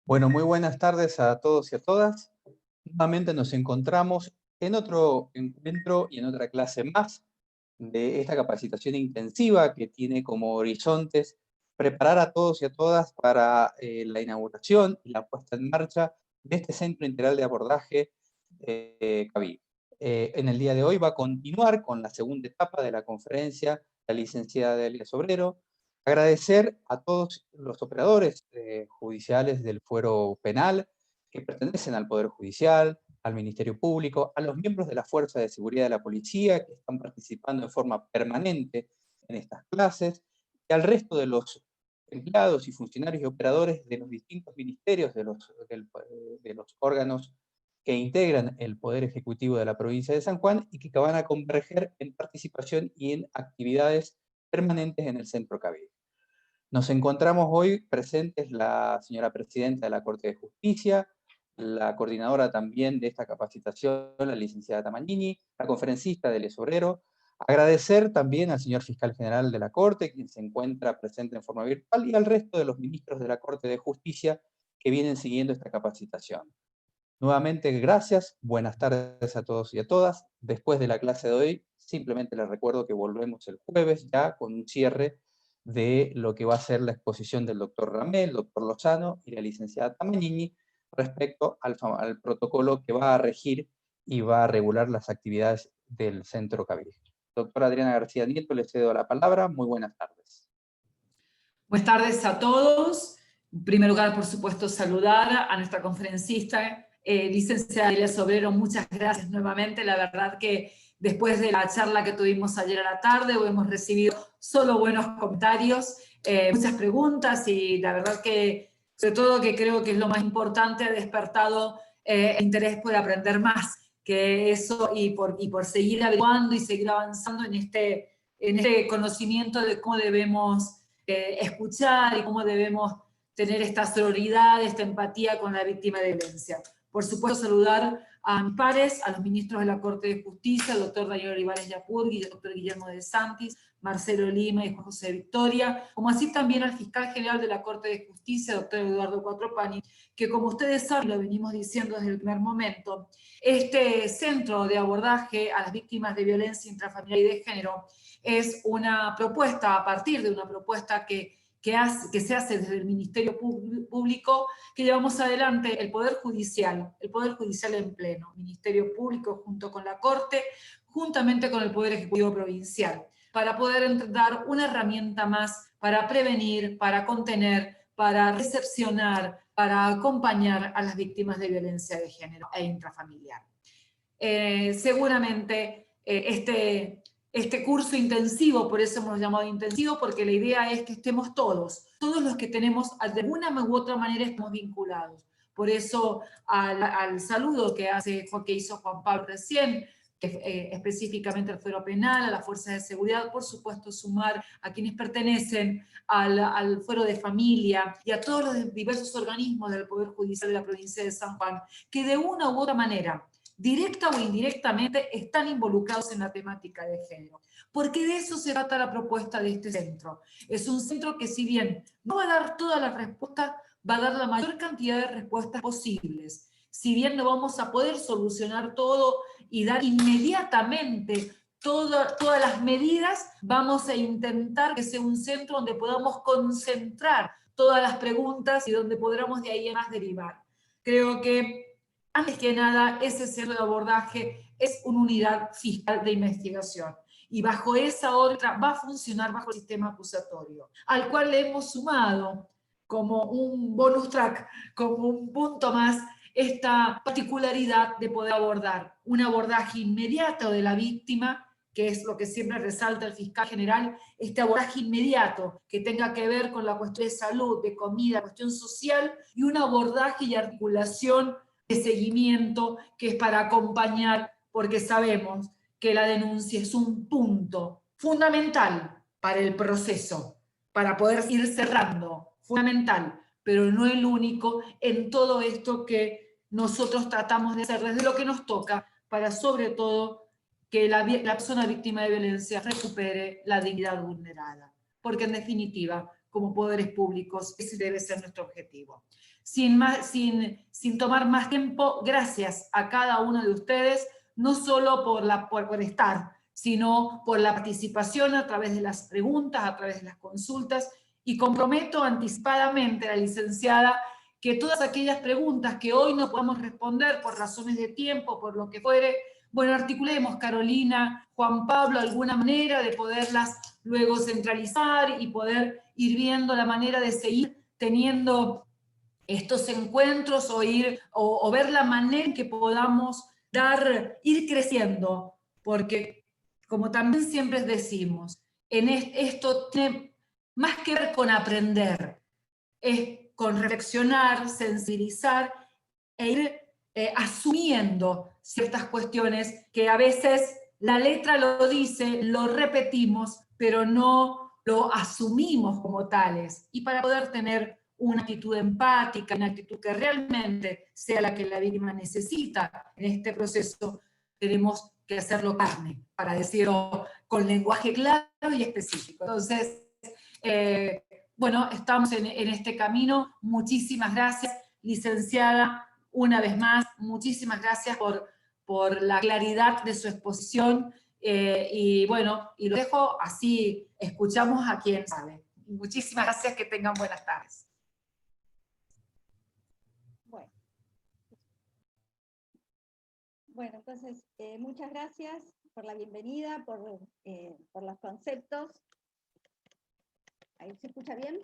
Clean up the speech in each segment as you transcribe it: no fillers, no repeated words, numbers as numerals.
Bueno, muy buenas tardes a todos y a todas. Nuevamente nos encontramos en otro encuentro y en otra clase más de esta capacitación intensiva que tiene como horizontes preparar a todos y a todas para la inauguración y la puesta en marcha de este Centro Integral de Abordaje CAVID. En el día de hoy va a continuar con la segunda etapa de la conferencia la licenciada Delia Sobrero. Agradecer a todos los operadores judiciales del fuero penal que pertenecen al Poder Judicial, al Ministerio Público, a los miembros de la Fuerza de Seguridad de la Policía que están participando de forma permanente en estas clases, y al resto de los empleados y funcionarios y operadores de los distintos ministerios, de los órganos que integran el Poder Ejecutivo de la provincia de San Juan y que van a converger en participación y en actividades permanentes en el Centro CAVID. Nos encontramos hoy presentes la señora presidenta de la Corte de Justicia, la coordinadora también de esta capacitación, la licenciada Tamagnini, la conferencista Delia Sobrero. Agradecer también al señor fiscal general de la Corte, quien se encuentra presente en forma virtual, y al resto de los ministros de la Corte de Justicia que vienen siguiendo esta capacitación. Nuevamente, gracias, buenas tardes a todos y a todas. Después de la clase de hoy, simplemente les recuerdo que volvemos el jueves ya con un cierre de lo que va a ser la exposición del doctor Ramel, el doctor Lozano y la licenciada Tamagnini respecto al protocolo que va a regir y va a regular las actividades del Centro CAVID. Doctora Adriana García Nieto, le cedo la palabra. Muy buenas tardes. Buenas tardes a todos. En primer lugar, por supuesto, saludar a nuestra conferencista, licenciada Delia Sobrero. Muchas gracias nuevamente. La verdad que después de la charla que tuvimos ayer a la tarde, hemos recibido solo buenos comentarios, muchas preguntas, y la verdad que, sobre todo, que creo que es lo más importante, ha despertado el interés por aprender más que eso y por seguir averiguando y seguir avanzando en este conocimiento de cómo debemos escuchar y cómo debemos tener esta sororidad, esta empatía con la víctima de violencia. Por supuesto, saludar a mis pares, a los ministros de la Corte de Justicia, el doctor Daniel Olivares Yapurgui, el doctor Guillermo de Santis, Marcelo Lima y Juan José Victoria, como así también al fiscal general de la Corte de Justicia, doctor Eduardo Cuatropani, que, como ustedes saben, lo venimos diciendo desde el primer momento, este centro de abordaje a las víctimas de violencia intrafamiliar y de género es una propuesta, a partir de una propuesta que se hace desde el Ministerio Público, que llevamos adelante el Poder Judicial en pleno, Ministerio Público junto con la Corte, juntamente con el Poder Ejecutivo Provincial, para poder dar una herramienta más para prevenir, para contener, para recepcionar, para acompañar a las víctimas de violencia de género e intrafamiliar. Seguramente este curso intensivo, por eso hemos llamado intensivo, porque la idea es que estemos todos los que tenemos, de alguna u otra manera estamos vinculados. Por eso al saludo que hizo Juan Pablo recién, específicamente al fuero penal, a las fuerzas de seguridad, por supuesto sumar a quienes pertenecen al fuero de familia y a todos los diversos organismos del Poder Judicial de la provincia de San Juan, que de una u otra manera, directa o indirectamente, están involucrados en la temática de género. Porque de eso se trata la propuesta de este centro. Es un centro que, si bien no va a dar todas las respuestas, va a dar la mayor cantidad de respuestas posibles. Si bien no vamos a poder solucionar todo y dar inmediatamente todas las medidas, vamos a intentar que sea un centro donde podamos concentrar todas las preguntas y donde podamos de ahí en más derivar. Creo que, antes que nada, ese centro de abordaje es una unidad fiscal de investigación. Y bajo esa otra va a funcionar bajo el sistema acusatorio, al cual le hemos sumado como un bonus track, como un punto más, esta particularidad de poder abordar un abordaje inmediato de la víctima, que es lo que siempre resalta el fiscal general, este abordaje inmediato que tenga que ver con la cuestión de salud, de comida, cuestión social, y un abordaje y articulación de seguimiento que es para acompañar, porque sabemos que la denuncia es un punto fundamental para el proceso, para poder ir cerrando, fundamental, pero no el único en todo esto que nosotros tratamos de hacer desde lo que nos toca, para sobre todo que la persona víctima de violencia recupere la dignidad vulnerada. Porque en definitiva, como poderes públicos, ese debe ser nuestro objetivo. sin tomar más tiempo, gracias a cada uno de ustedes, no solo por estar, sino por la participación a través de las preguntas, a través de las consultas, y comprometo anticipadamente a la licenciada que todas aquellas preguntas que hoy no podamos responder por razones de tiempo, por lo que fuere, bueno, articulemos, Carolina, Juan Pablo, alguna manera de poderlas luego centralizar y poder ir viendo la manera de seguir teniendo estos encuentros o ver la manera en que podamos ir creciendo, porque como también siempre decimos, esto tiene más que ver con aprender, es con reflexionar, sensibilizar e ir asumiendo ciertas cuestiones que a veces la letra lo dice, lo repetimos, pero no lo asumimos como tales. Y para poder tener una actitud empática, una actitud que realmente sea la que la víctima necesita en este proceso, tenemos que hacerlo carne, para decirlo con lenguaje claro y específico. Entonces, bueno, estamos en este camino. Muchísimas gracias, licenciada, una vez más. Muchísimas gracias por la claridad de su exposición. Y bueno, y lo dejo así, escuchamos a quien sabe. Muchísimas gracias, que tengan buenas tardes. Bueno, entonces, muchas gracias por la bienvenida, por los conceptos. ¿Ahí se escucha bien?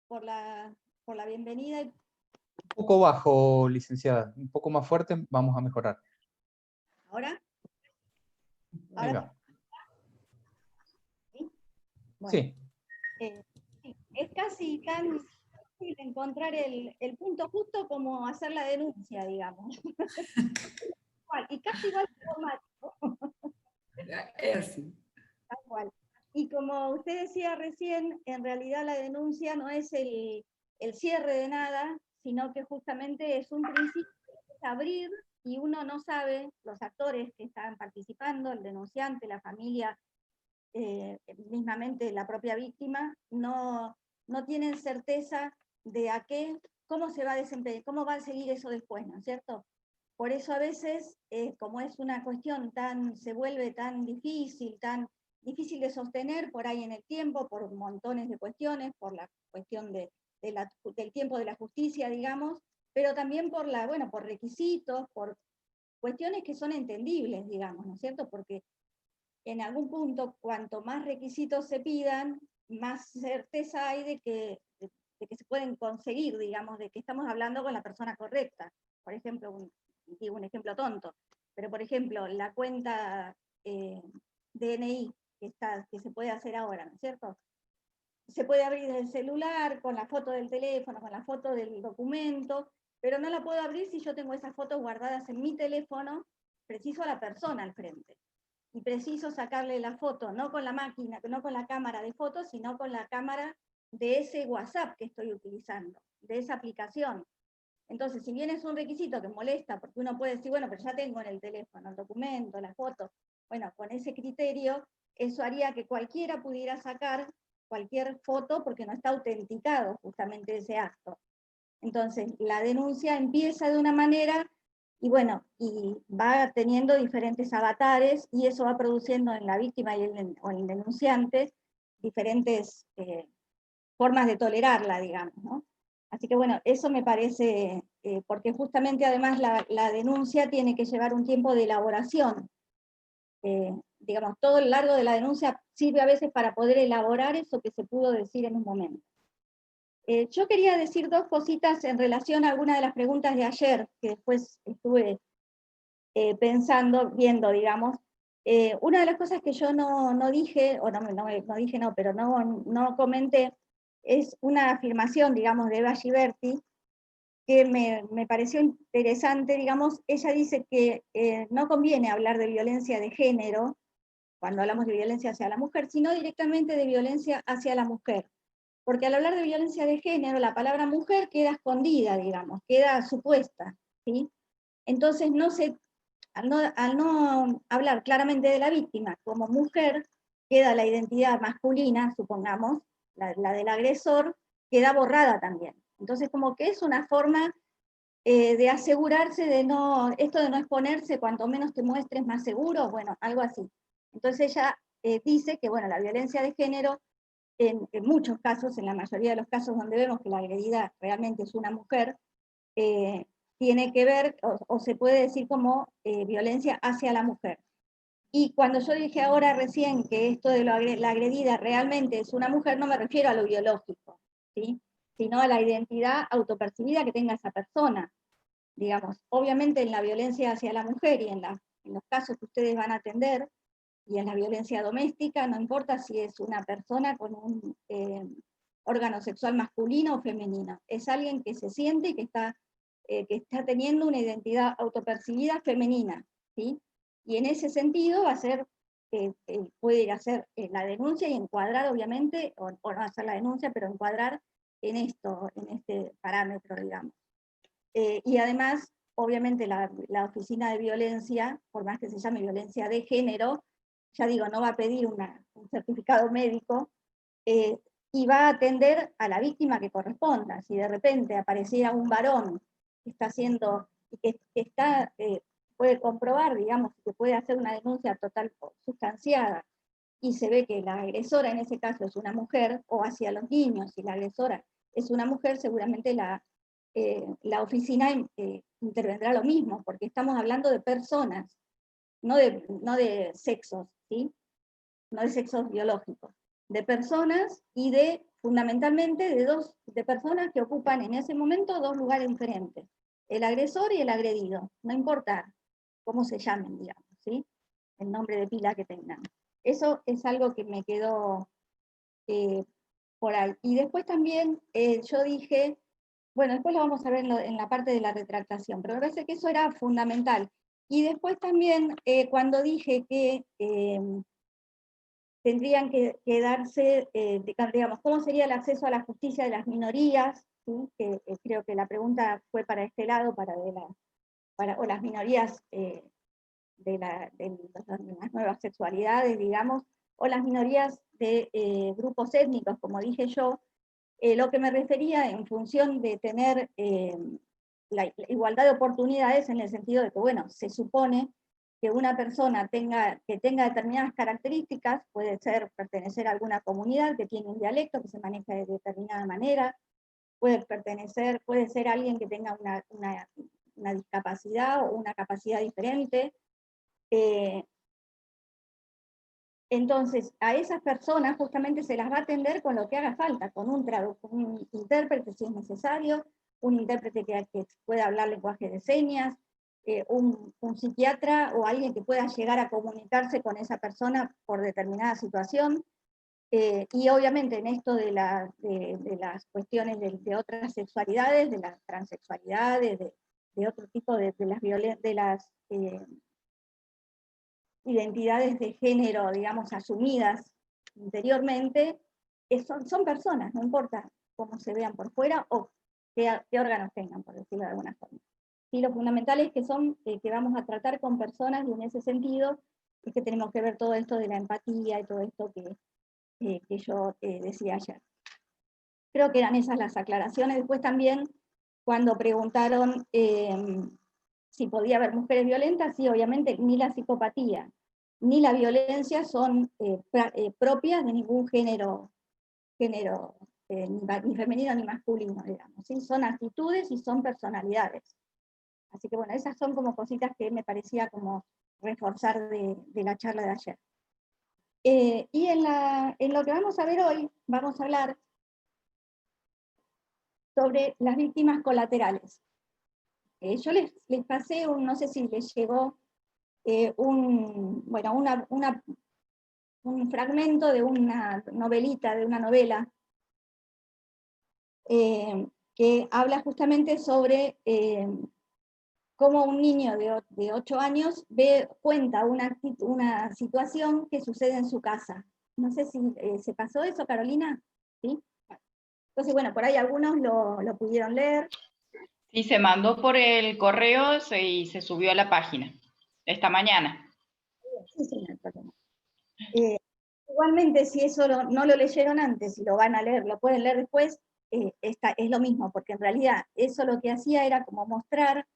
Por la bienvenida. Un poco bajo, licenciada, un poco más fuerte, vamos a mejorar. ¿Ahora? Ahí va. ¿Sí? Bueno, sí. Es casi tan difícil encontrar el punto justo como hacer la denuncia, digamos. Y casi igual formático. Tal cual. Y como usted decía recién, en realidad la denuncia no es el cierre de nada, sino que justamente es un principio, es abrir, y uno no sabe, los actores que están participando, el denunciante, la familia, mismamente la propia víctima, no tienen certeza de cómo se va a desempeñar, cómo va a seguir eso después, ¿no es cierto? Por eso a veces, como es una cuestión se vuelve tan difícil de sostener por ahí en el tiempo, por montones de cuestiones, por la cuestión del tiempo de la justicia, digamos, pero también por requisitos, por cuestiones que son entendibles, digamos, ¿no es cierto? Porque en algún punto, cuanto más requisitos se pidan, más certeza hay de que se pueden conseguir, digamos, de que estamos hablando con la persona correcta. Por ejemplo, digo un ejemplo tonto, pero por ejemplo, la cuenta DNI que se puede hacer ahora, ¿no es cierto? Se puede abrir el celular con la foto del teléfono, con la foto del documento, pero no la puedo abrir si yo tengo esas fotos guardadas en mi teléfono, preciso a la persona al frente. Y preciso sacarle la foto, no con la máquina, no con la cámara de fotos, sino con la cámara de ese WhatsApp que estoy utilizando, de esa aplicación. Entonces, si bien es un requisito que molesta, porque uno puede decir, bueno, pero ya tengo en el teléfono el documento, la foto, bueno, con ese criterio, eso haría que cualquiera pudiera sacar cualquier foto porque no está autenticado justamente ese acto. Entonces, la denuncia empieza de una manera y bueno, y va teniendo diferentes avatares y eso va produciendo en la víctima o el denunciante diferentes formas de tolerarla, digamos, ¿no? Así que bueno, eso me parece, porque justamente además la denuncia tiene que llevar un tiempo de elaboración. Digamos, todo el largo de la denuncia sirve a veces para poder elaborar eso que se pudo decir en un momento. Yo quería decir dos cositas en relación a algunas de las preguntas de ayer, que después estuve viendo, digamos. Una de las cosas que yo no dije, o no dije no, pero no comenté, es una afirmación, digamos, de Eva Giberti, que me pareció interesante, digamos. Ella dice que no conviene hablar de violencia de género, cuando hablamos de violencia hacia la mujer, sino directamente de violencia hacia la mujer. Porque al hablar de violencia de género, la palabra mujer queda escondida, digamos, queda supuesta, ¿sí? Entonces, al no hablar claramente de la víctima como mujer, queda la identidad masculina, supongamos, la del agresor, queda borrada también. Entonces como que es una forma de asegurarse de no, esto de no exponerse, cuanto menos te muestres más seguro, bueno, algo así. Entonces ella dice que, bueno, la violencia de género, en muchos casos, en la mayoría de los casos donde vemos que la agredida realmente es una mujer, tiene que ver, o se puede decir como violencia hacia la mujer. Y cuando yo dije ahora recién que esto de la agredida realmente es una mujer, no me refiero a lo biológico, ¿sí? Sino a la identidad autopercibida que tenga esa persona. Digamos, obviamente en la violencia hacia la mujer y en los casos que ustedes van a atender, y en la violencia doméstica, no importa si es una persona con un órgano sexual masculino o femenino, es alguien que se siente y que está teniendo una identidad autopercibida femenina, ¿sí? Y en ese sentido va a ser, puede ir a hacer la denuncia y encuadrar obviamente, o no hacer la denuncia, pero encuadrar en este parámetro, digamos. Y además, obviamente la oficina de violencia, por más que se llame violencia de género, ya digo, no va a pedir un certificado médico, y va a atender a la víctima que corresponda. Si de repente apareciera un varón que está haciendo, que está, puede comprobar, digamos, que puede hacer una denuncia total sustanciada, y se ve que la agresora en ese caso es una mujer, o hacia los niños, si la agresora es una mujer, seguramente la oficina intervendrá lo mismo, porque estamos hablando de personas, no de sexos, ¿sí? No de sexos biológicos, de personas y fundamentalmente de personas que ocupan en ese momento dos lugares diferentes, el agresor y el agredido, no importa cómo se llamen, digamos, ¿sí? El nombre de pila que tengan. Eso es algo que me quedó por ahí. Y después también yo dije, bueno, después lo vamos a ver en la parte de la retractación, pero me parece que eso era fundamental. Y después también, cuando dije que tendrían que darse, digamos, cómo sería el acceso a la justicia de las minorías, ¿sí? Que creo que la pregunta fue para este lado, o las minorías de las nuevas sexualidades, digamos, o las minorías de grupos étnicos, como dije yo, lo que me refería en función de tener la igualdad de oportunidades en el sentido de que, bueno, se supone que una persona que tenga determinadas características, puede ser pertenecer a alguna comunidad que tiene un dialecto que se maneja de determinada manera, puede ser alguien que tenga una discapacidad o una capacidad diferente. Entonces, a esas personas justamente se las va a atender con lo que haga falta, con un intérprete si es necesario, un intérprete que pueda hablar lenguaje de señas, un psiquiatra o alguien que pueda llegar a comunicarse con esa persona por determinada situación. Y obviamente en esto de las cuestiones de otras sexualidades, de las transexualidades, de otro tipo de las identidades de género, digamos, asumidas interiormente, son personas, no importa cómo se vean por fuera o qué órganos tengan, por decirlo de alguna forma. Y lo fundamental es que vamos a tratar con personas, y en ese sentido es que tenemos que ver todo esto de la empatía y todo esto que yo decía ayer. Creo que eran esas las aclaraciones. Después también, cuando preguntaron si podía haber mujeres violentas, sí, obviamente, ni la psicopatía ni la violencia son propias de ningún género ni femenino ni masculino, digamos, ¿sí? Son actitudes y son personalidades. Así que bueno, esas son como cositas que me parecía como reforzar de la charla de ayer. Y en lo que vamos a ver hoy, vamos a hablar sobre las víctimas colaterales. Yo les pasé, no sé si les llegó un fragmento de una novelita, de una novela, que habla justamente sobre cómo un niño de 8 años cuenta una situación que sucede en su casa. No sé si se pasó eso, Carolina. ¿Sí? Entonces, bueno, por ahí algunos lo pudieron leer. Sí, se mandó por el correo y se subió a la página esta mañana. Sí, sí, no hay problema. Igualmente, si eso no lo leyeron antes y lo van a leer, lo pueden leer después, es lo mismo, porque en realidad eso lo que hacía era como mostrar,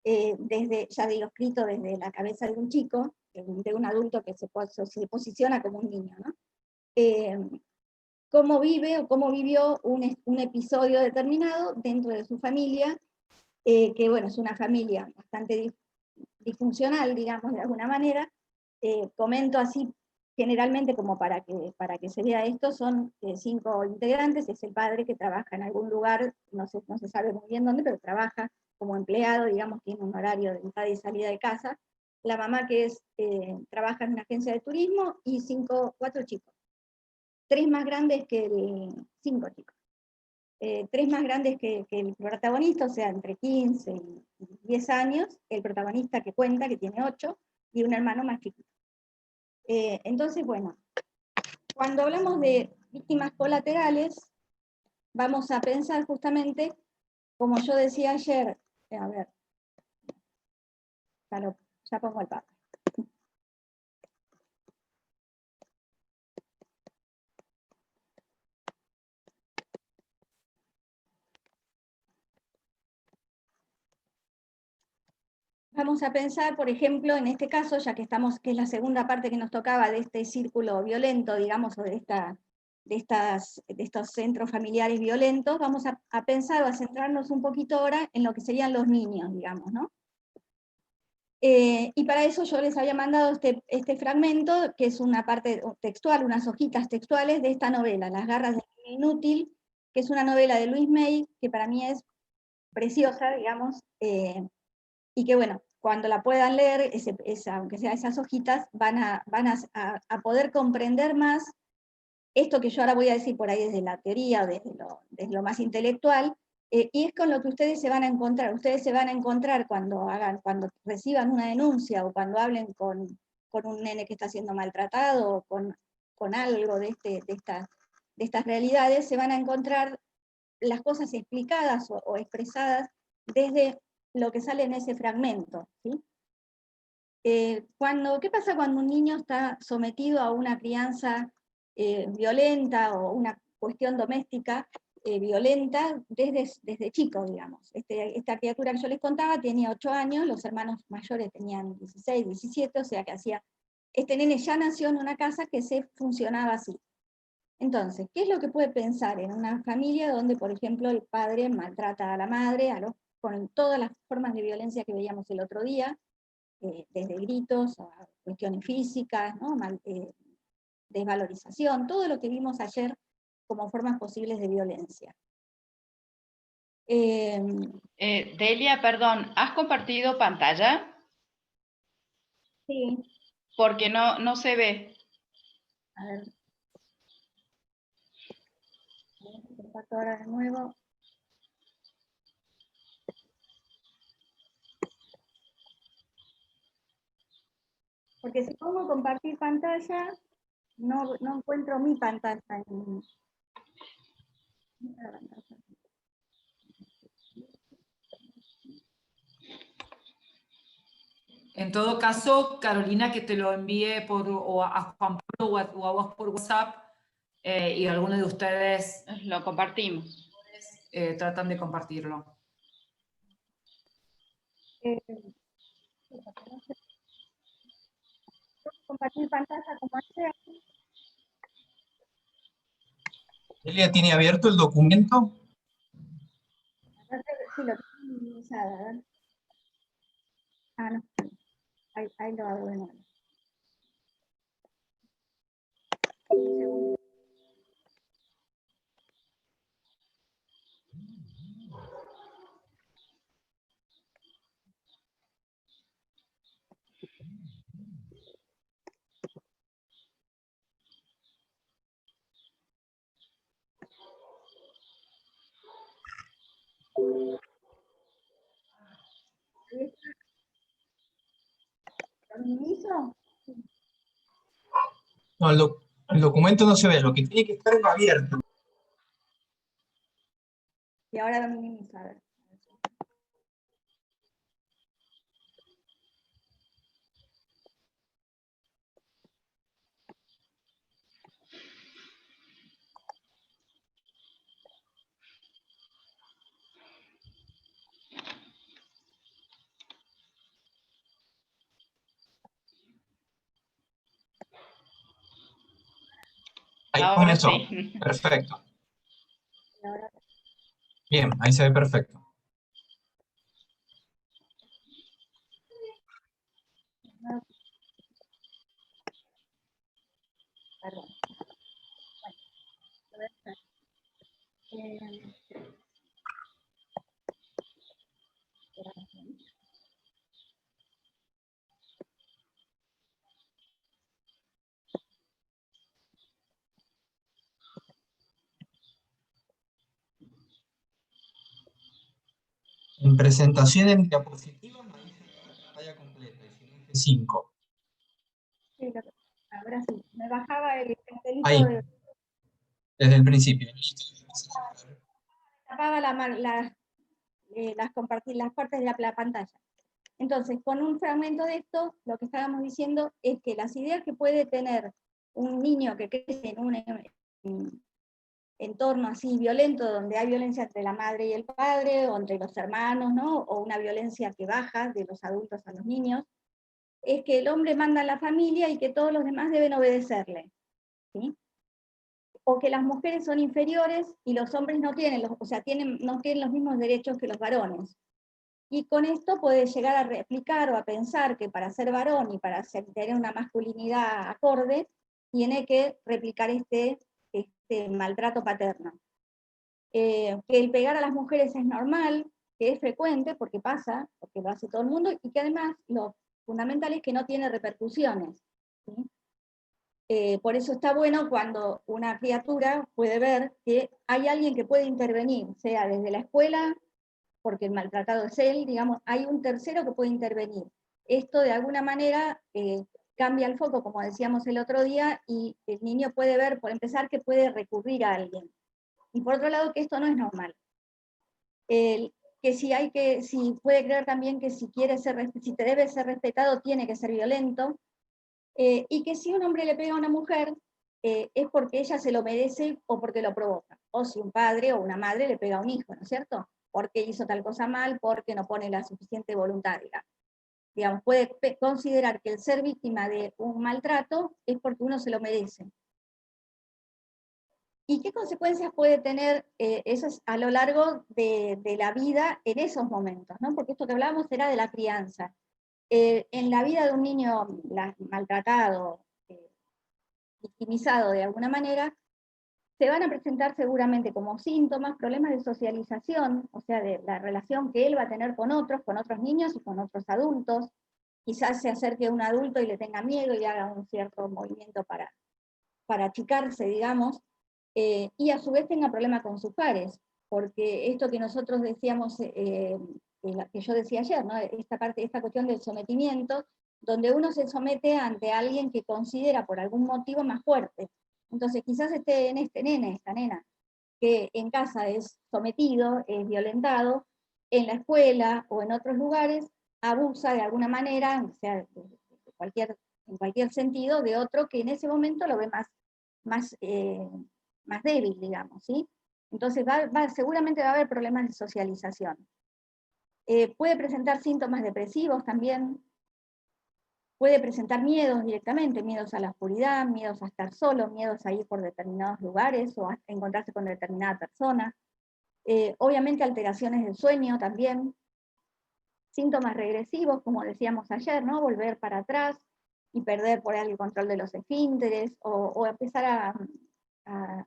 desde, ya digo, escrito desde la cabeza de un chico, de un adulto que se posiciona como un niño, ¿no? Cómo vive o cómo vivió un episodio determinado dentro de su familia, que bueno, es una familia bastante disfuncional, digamos, de alguna manera. Comento así generalmente como para que se vea esto, son 5 integrantes, es el padre que trabaja en algún lugar, no se sabe muy bien dónde, pero trabaja como empleado, digamos, tiene un horario de entrada y salida de casa, la mamá que trabaja en una agencia de turismo, y 4 chicos, 3 más grandes que 5 chicos. 3 más grandes que el protagonista, o sea, entre 15 y 10 años, el protagonista que cuenta, que tiene 8, y un hermano más chiquito. Entonces, bueno, cuando hablamos de víctimas colaterales, vamos a pensar justamente, como yo decía ayer, a ver, ya pongo el papel. Vamos a pensar, por ejemplo, en este caso, ya que estamos, que es la segunda parte que nos tocaba de este círculo violento, digamos, o de estos centros familiares violentos, vamos a pensar o a centrarnos un poquito ahora en lo que serían los niños, digamos, ¿no? Y para eso yo les había mandado este fragmento, que es una parte textual, unas hojitas textuales de esta novela, Las garras del niño inútil, que es una novela de Louise May, que para mí es preciosa, digamos, y que bueno, cuando la puedan leer, aunque sea esas hojitas, van a poder comprender más esto que yo ahora voy a decir por ahí desde la teoría, desde lo más intelectual, y es con lo que ustedes se van a encontrar. Ustedes se van a encontrar cuando reciban una denuncia, o cuando hablen con un nene que está siendo maltratado, o con algo de estas realidades, se van a encontrar las cosas explicadas o expresadas desde lo que sale en ese fragmento, ¿sí? ¿Qué pasa cuando un niño está sometido a una crianza violenta, o una cuestión doméstica violenta desde chico, digamos? Esta criatura que yo les contaba tenía 8 años, los hermanos mayores tenían 16, 17, o sea que este nene ya nació en una casa que funcionaba así. Entonces, ¿qué es lo que puede pensar en una familia donde, por ejemplo, el padre maltrata a la madre, con todas las formas de violencia que veíamos el otro día, desde gritos a cuestiones físicas, ¿no? Desvalorización, todo lo que vimos ayer como formas posibles de violencia? Delia, perdón, ¿has compartido pantalla? Sí. Porque no se ve. A ver. Comparto ahora de nuevo. Porque si pongo compartir pantalla, no encuentro mi pantalla. En todo caso, Carolina, que te lo envíe o a Juan Pablo o a vos por WhatsApp, y alguno de ustedes Lo compartimos. tratan de compartirlo. Compartir pantalla como sea. ¿Delia tiene abierto el documento? Sí, lo tengo minimizado, a ver. Ah, no. Ahí lo hago de nuevo. Un segundo. ¿Lo minimizo? No, el documento no se ve, lo que tiene que estar es abierto. Y ahora lo minimizo, a ver. Ahí con Ahora eso. sí. Perfecto. Ahora, Bien, ahí se ve perfecto. no, perdón. Bueno, lo voy a hacer. Espera. En presentación en diapositiva me dice la pantalla completa, y si no es de 5. Sí, ahora sí, me bajaba el cartelito, Ahí, desde el principio. tapaba las partes de la pantalla. Entonces, con un fragmento de esto, lo que estábamos diciendo es que las ideas que puede tener un niño que crece en un entorno así violento, donde hay violencia entre la madre y el padre, o entre los hermanos, ¿no? O una violencia que baja de los adultos a los niños, es que el hombre manda a la familia y que todos los demás deben obedecerle, ¿sí? O que las mujeres son inferiores y los hombres no tienen, no tienen los mismos derechos que los varones. Y con esto puede llegar a replicar o a pensar que para ser varón y para tener una masculinidad acorde, tiene que replicar este maltrato paterno. Que el pegar a las mujeres es normal, que es frecuente, porque pasa, porque lo hace todo el mundo, y que además lo fundamental es que no tiene repercusiones, ¿sí? Por eso está bueno cuando una criatura puede ver que hay alguien que puede intervenir, sea desde la escuela, porque el maltratado es él, digamos, hay un tercero que puede intervenir. Esto de alguna manera cambia el foco, como decíamos el otro día, y el niño puede ver, por empezar, que puede recurrir a alguien. Y por otro lado, que esto no es normal. Si puede creer también que si te debe ser respetado, tiene que ser violento, y que si un hombre le pega a una mujer, es porque ella se lo merece o porque lo provoca. O si un padre o una madre le pega a un hijo, ¿no es cierto? Porque hizo tal cosa mal, porque no pone la suficiente voluntad, digamos. Puede considerar que el ser víctima de un maltrato es porque uno se lo merece. ¿Y qué consecuencias puede tener eso a lo largo de la vida en esos momentos, ¿no? Porque esto que hablábamos era de la crianza. En la vida de un niño maltratado, victimizado de alguna manera, se van a presentar seguramente como síntomas, problemas de socialización, o sea, de la relación que él va a tener con otros niños y con otros adultos. Quizás se acerque a un adulto y le tenga miedo y haga un cierto movimiento para achicarse, digamos, y a su vez tenga problemas con sus pares, porque esto que nosotros decíamos, que yo decía ayer, ¿no? Esta cuestión del sometimiento, donde uno se somete ante alguien que considera por algún motivo más fuerte. Entonces quizás esté en esta nena, que en casa es sometido, es violentado, en la escuela o en otros lugares abusa de alguna manera, o sea, en cualquier sentido, de otro que en ese momento lo ve más, más débil, digamos, ¿sí? Entonces seguramente va a haber problemas de socialización. Puede presentar síntomas depresivos también, puede presentar miedos directamente, miedos a la oscuridad, miedos a estar solo, miedos a ir por determinados lugares o a encontrarse con determinada persona. Obviamente alteraciones del sueño también, síntomas regresivos, como decíamos ayer, ¿no? Volver para atrás y perder por ahí el control de los esfínteres, o empezar a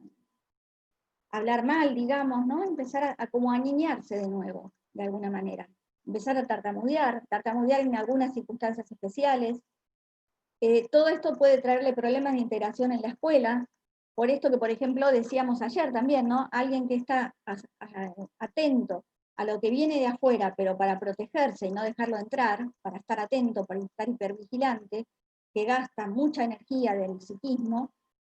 hablar mal, digamos, ¿no? Empezar a como a niñarse de nuevo, de alguna manera. Empezar a tartamudear en algunas circunstancias especiales. Todo esto puede traerle problemas de integración en la escuela, por esto que, por ejemplo, decíamos ayer también, ¿no? Alguien que está atento a lo que viene de afuera, pero para protegerse y no dejarlo entrar, para estar atento, para estar hipervigilante, que gasta mucha energía del psiquismo,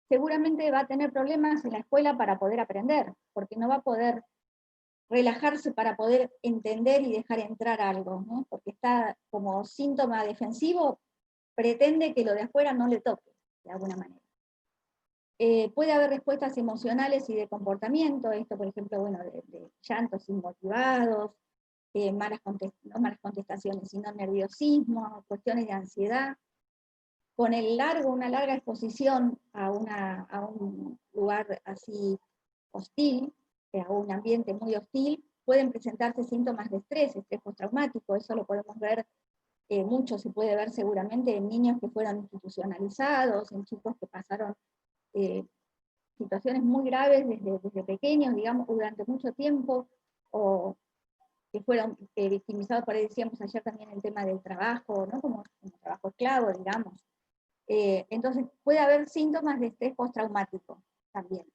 seguramente va a tener problemas en la escuela para poder aprender, porque no va a poder relajarse para poder entender y dejar entrar algo, ¿no? Porque está como síntoma defensivo, pretende que lo de afuera no le toque, de alguna manera. Puede haber respuestas emocionales y de comportamiento, esto por ejemplo, bueno, de llantos inmotivados, no malas contestaciones, sino nerviosismo, cuestiones de ansiedad. con una larga exposición a un lugar así hostil, a un ambiente muy hostil, pueden presentarse síntomas de estrés postraumático. Eso lo podemos ver, mucho se puede ver seguramente en niños que fueron institucionalizados, en chicos que pasaron situaciones muy graves desde pequeños, digamos, durante mucho tiempo, o que fueron victimizados, por ahí decíamos ayer también el tema del trabajo, ¿no? Como trabajo esclavo, digamos. Entonces puede haber síntomas de estrés postraumático también.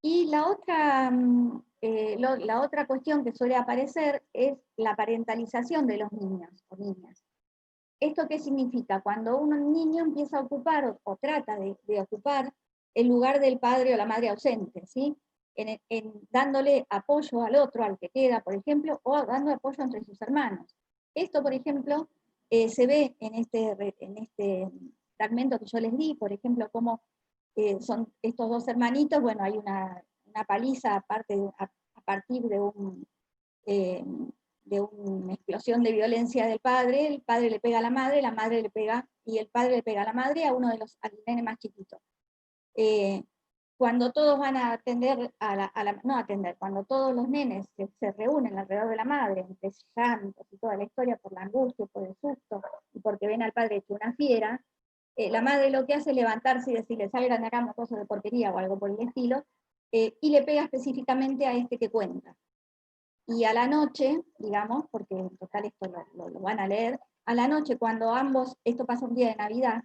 Y la otra cuestión que suele aparecer es la parentalización de los niños o niñas. ¿Esto qué significa? Cuando un niño empieza a ocupar o trata de ocupar el lugar del padre o la madre ausente, ¿sí? Dándole apoyo al otro, al que queda, por ejemplo, o dando apoyo entre sus hermanos. Esto, por ejemplo, se ve en este fragmento que yo les di, por ejemplo, cómo son estos dos hermanitos. Bueno, hay una paliza a partir de una explosión de violencia del padre. El padre le pega a la madre le pega, y el padre le pega a la madre al nene más chiquito. Cuando todos van a atender, cuando todos los nenes se reúnen alrededor de la madre, entre llantos y toda la historia, por la angustia, por el susto, y porque ven al padre hecho una fiera, la madre lo que hace es levantarse y decirle, salgan de acá, mocoso de porquería, o algo por el estilo, y le pega específicamente a este que cuenta. Y a la noche, digamos, porque en total esto lo van a leer, a la noche cuando ambos, esto pasa un día de Navidad,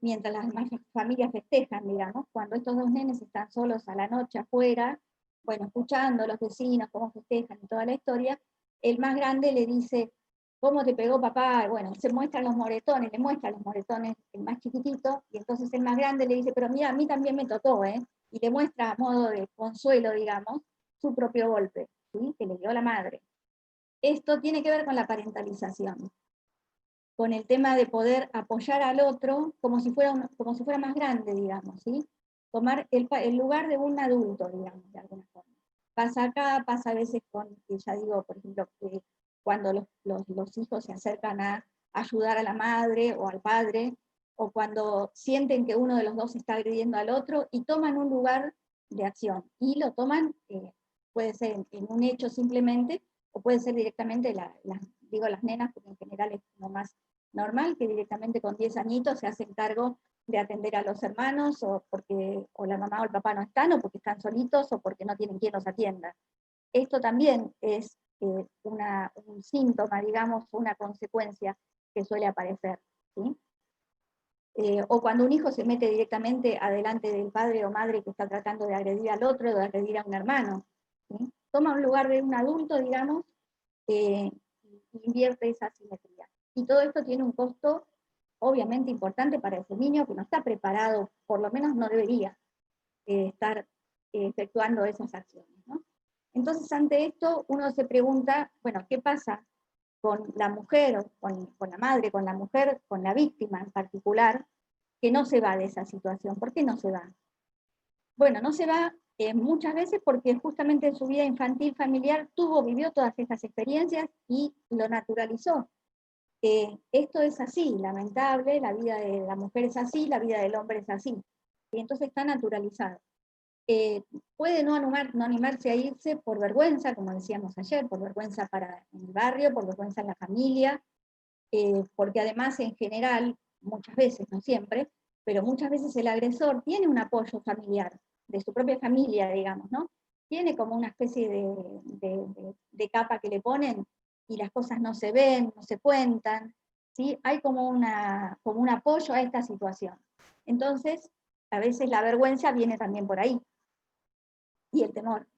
mientras las demás familias festejan, digamos, cuando estos dos nenes están solos a la noche afuera, bueno, escuchando a los vecinos cómo festejan y toda la historia, el más grande le dice, ¿cómo te pegó papá? Bueno, se muestran los moretones, le muestra los moretones el más chiquitito, y entonces el más grande le dice, pero mira, a mí también me tocó, ¿eh? Y le muestra a modo de consuelo, digamos, su propio golpe, ¿sí? Que le dio la madre. Esto tiene que ver con la parentalización, con el tema de poder apoyar al otro como si fuera más grande, digamos, ¿sí? Tomar el lugar de un adulto, digamos, de alguna forma. Pasa acá, pasa a veces ya digo, por ejemplo, que cuando los hijos se acercan a ayudar a la madre o al padre, o cuando sienten que uno de los dos está agrediendo al otro y toman un lugar de acción, y lo toman, puede ser en un hecho simplemente, o puede ser directamente, digo las nenas, porque en general es como más normal, que directamente con 10 añitos se hacen cargo de atender a los hermanos, o porque o la mamá o el papá no están, o porque están solitos, o porque no tienen quien los atienda. Esto también es un síntoma, digamos, una consecuencia que suele aparecer, ¿sí? O cuando un hijo se mete directamente adelante del padre o madre que está tratando de agredir al otro, o de agredir a un hermano, ¿sí? Toma un lugar de un adulto, digamos, y invierte esa simetría. Y todo esto tiene un costo obviamente importante para ese niño que no está preparado, por lo menos no debería estar efectuando esas acciones, ¿no? Entonces, ante esto, uno se pregunta, bueno, ¿qué pasa con la mujer, o con la madre, con la mujer, con la víctima en particular, que no se va de esa situación? ¿Por qué no se va? Bueno, no se va muchas veces porque justamente en su vida infantil, familiar, vivió todas estas experiencias y lo naturalizó. Esto es así, lamentable, la vida de la mujer es así, la vida del hombre es así. Y entonces está naturalizado. Puede no animarse a irse por vergüenza, como decíamos ayer, por vergüenza para el barrio, por vergüenza en la familia, porque además en general, muchas veces, no siempre, pero muchas veces el agresor tiene un apoyo familiar, de su propia familia, digamos, ¿no? Tiene como una especie de capa que le ponen, y las cosas no se ven, no se cuentan, ¿sí? Hay como un apoyo a esta situación. Entonces, a veces la vergüenza viene también por ahí, y el temor,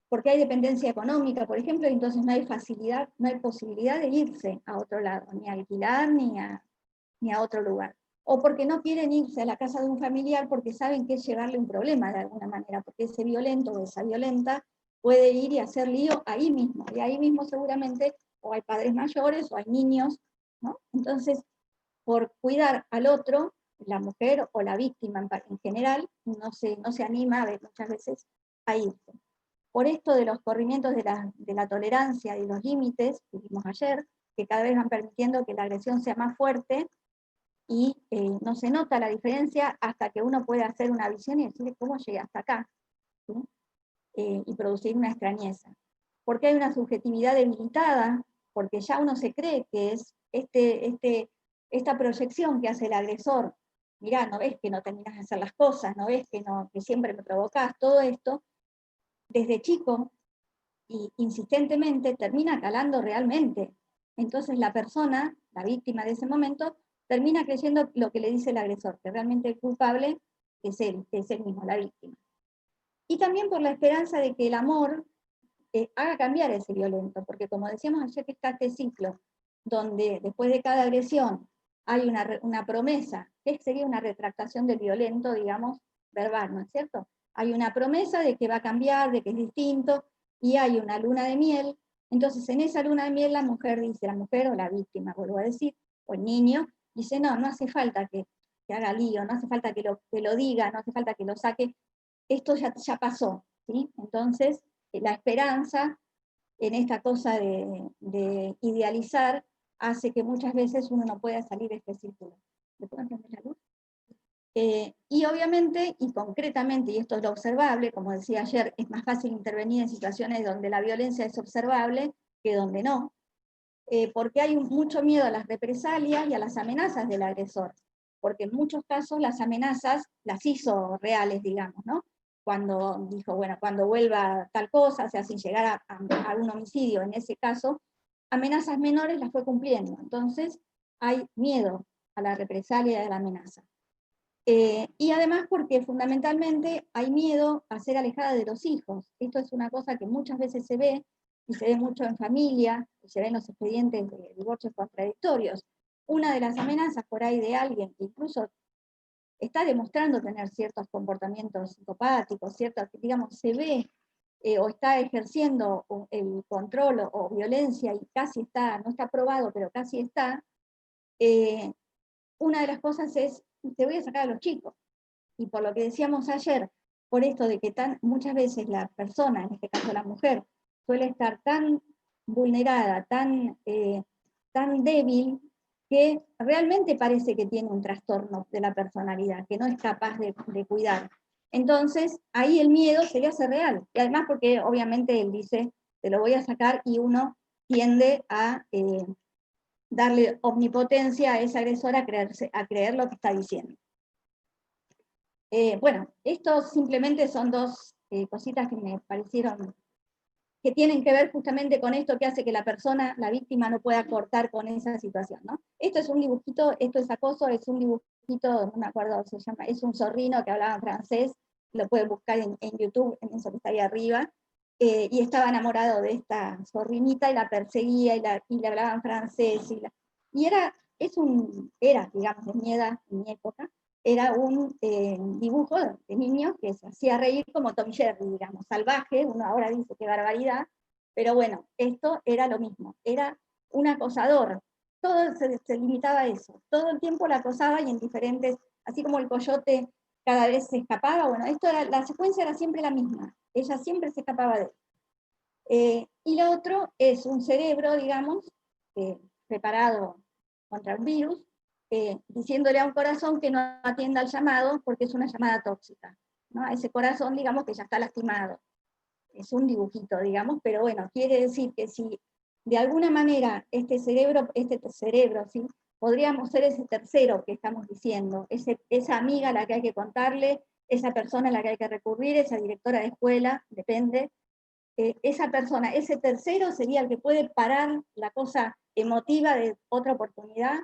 porque hay dependencia económica, por ejemplo, y entonces no hay facilidad, no hay posibilidad de irse a otro lado, ni a alquilar, ni a otro lugar. O porque no quieren irse a la casa de un familiar porque saben que es llevarle un problema de alguna manera, porque ese violento o esa violenta puede ir y hacer lío ahí mismo, y ahí mismo seguramente o hay padres mayores o hay niños, ¿no? Entonces, por cuidar al otro, la mujer o la víctima en general, no se anima muchas veces a irse. Por esto de los corrimientos de la tolerancia y los límites que vimos ayer, que cada vez van permitiendo que la agresión sea más fuerte, y no se nota la diferencia hasta que uno puede hacer una visión y decir cómo llegué hasta acá, ¿sí? Y producir una extrañeza. Porque hay una subjetividad debilitada, porque ya uno se cree que es esta proyección que hace el agresor. Mirá, ¿no ves que no terminas de hacer las cosas? ¿No ves que siempre me provocás? Todo esto, desde chico, y insistentemente, termina calando realmente. Entonces la persona, la víctima de ese momento, termina creyendo lo que le dice el agresor, que realmente el culpable es él mismo, la víctima. Y también por la esperanza de que el amor haga cambiar ese violento, porque como decíamos ayer que está este ciclo, donde después de cada agresión hay una promesa, que sería una retractación del violento, digamos, verbal, ¿no es cierto? Hay una promesa de que va a cambiar, de que es distinto, y hay una luna de miel. Entonces en esa luna de miel la mujer dice, la mujer o la víctima, vuelvo a decir, o el niño, dice, no hace falta que haga lío, no hace falta que lo diga, no hace falta que lo saque, esto ya pasó, ¿sí? Entonces la esperanza en esta cosa de idealizar hace que muchas veces uno no pueda salir de este círculo. ¿Le puedo encender la luz? Y obviamente, y concretamente, y esto es lo observable, como decía ayer, es más fácil intervenir en situaciones donde la violencia es observable que donde no, porque hay mucho miedo a las represalias y a las amenazas del agresor, porque en muchos casos las amenazas las hizo reales, digamos, ¿no? Cuando dijo, bueno, cuando vuelva tal cosa, o sea, sin llegar a un homicidio, en ese caso, amenazas menores las fue cumpliendo. Entonces, hay miedo a la represalia y a la amenaza. Y además porque fundamentalmente hay miedo a ser alejada de los hijos. Esto es una cosa que muchas veces se ve, y se ve mucho en familia, y se ve en los expedientes de divorcios contradictorios. Una de las amenazas por ahí de alguien que incluso está demostrando tener ciertos comportamientos psicopáticos, ciertos, digamos, se ve o está ejerciendo el control o violencia y casi está, no está probado, pero casi está, una de las cosas es, te voy a sacar a los chicos. Y por lo que decíamos ayer, por esto de que muchas veces la persona, en este caso la mujer, suele estar tan vulnerada, tan débil, que realmente parece que tiene un trastorno de la personalidad, que no es capaz de cuidar. Entonces, ahí el miedo se le hace real. Y además porque obviamente él dice, te lo voy a sacar, y uno tiende a darle omnipotencia a ese agresor a creer lo que está diciendo. Bueno, esto simplemente son dos cositas que me parecieron que tienen que ver justamente con esto que hace que la persona, la víctima, no pueda cortar con esa situación, ¿no? Esto es un dibujito, esto es acoso, es un dibujito, no me acuerdo, se llama, es un zorrino que hablaba en francés, lo pueden buscar en YouTube, en eso que está ahí arriba, y estaba enamorado de esta zorrinita y la perseguía y le hablaba en francés, era, digamos, en mi edad, en mi época, era un dibujo de niños que se hacía reír como Tom Jerry, digamos, salvaje, uno ahora dice qué barbaridad, pero bueno, esto era lo mismo, era un acosador, todo se limitaba a eso, todo el tiempo la acosaba y en diferentes, así como el coyote cada vez se escapaba, bueno, la secuencia era siempre la misma, ella siempre se escapaba de él. Y lo otro es un cerebro, digamos, preparado contra un virus, diciéndole a un corazón que no atienda al llamado porque es una llamada tóxica, ¿no? A ese corazón, digamos, que ya está lastimado. Es un dibujito, digamos, pero bueno, quiere decir que si de alguna manera este cerebro, ¿sí? Podríamos ser ese tercero que estamos diciendo, esa amiga a la que hay que contarle, esa persona a la que hay que recurrir, esa directora de escuela, depende, esa persona, ese tercero sería el que puede parar la cosa emotiva de otra oportunidad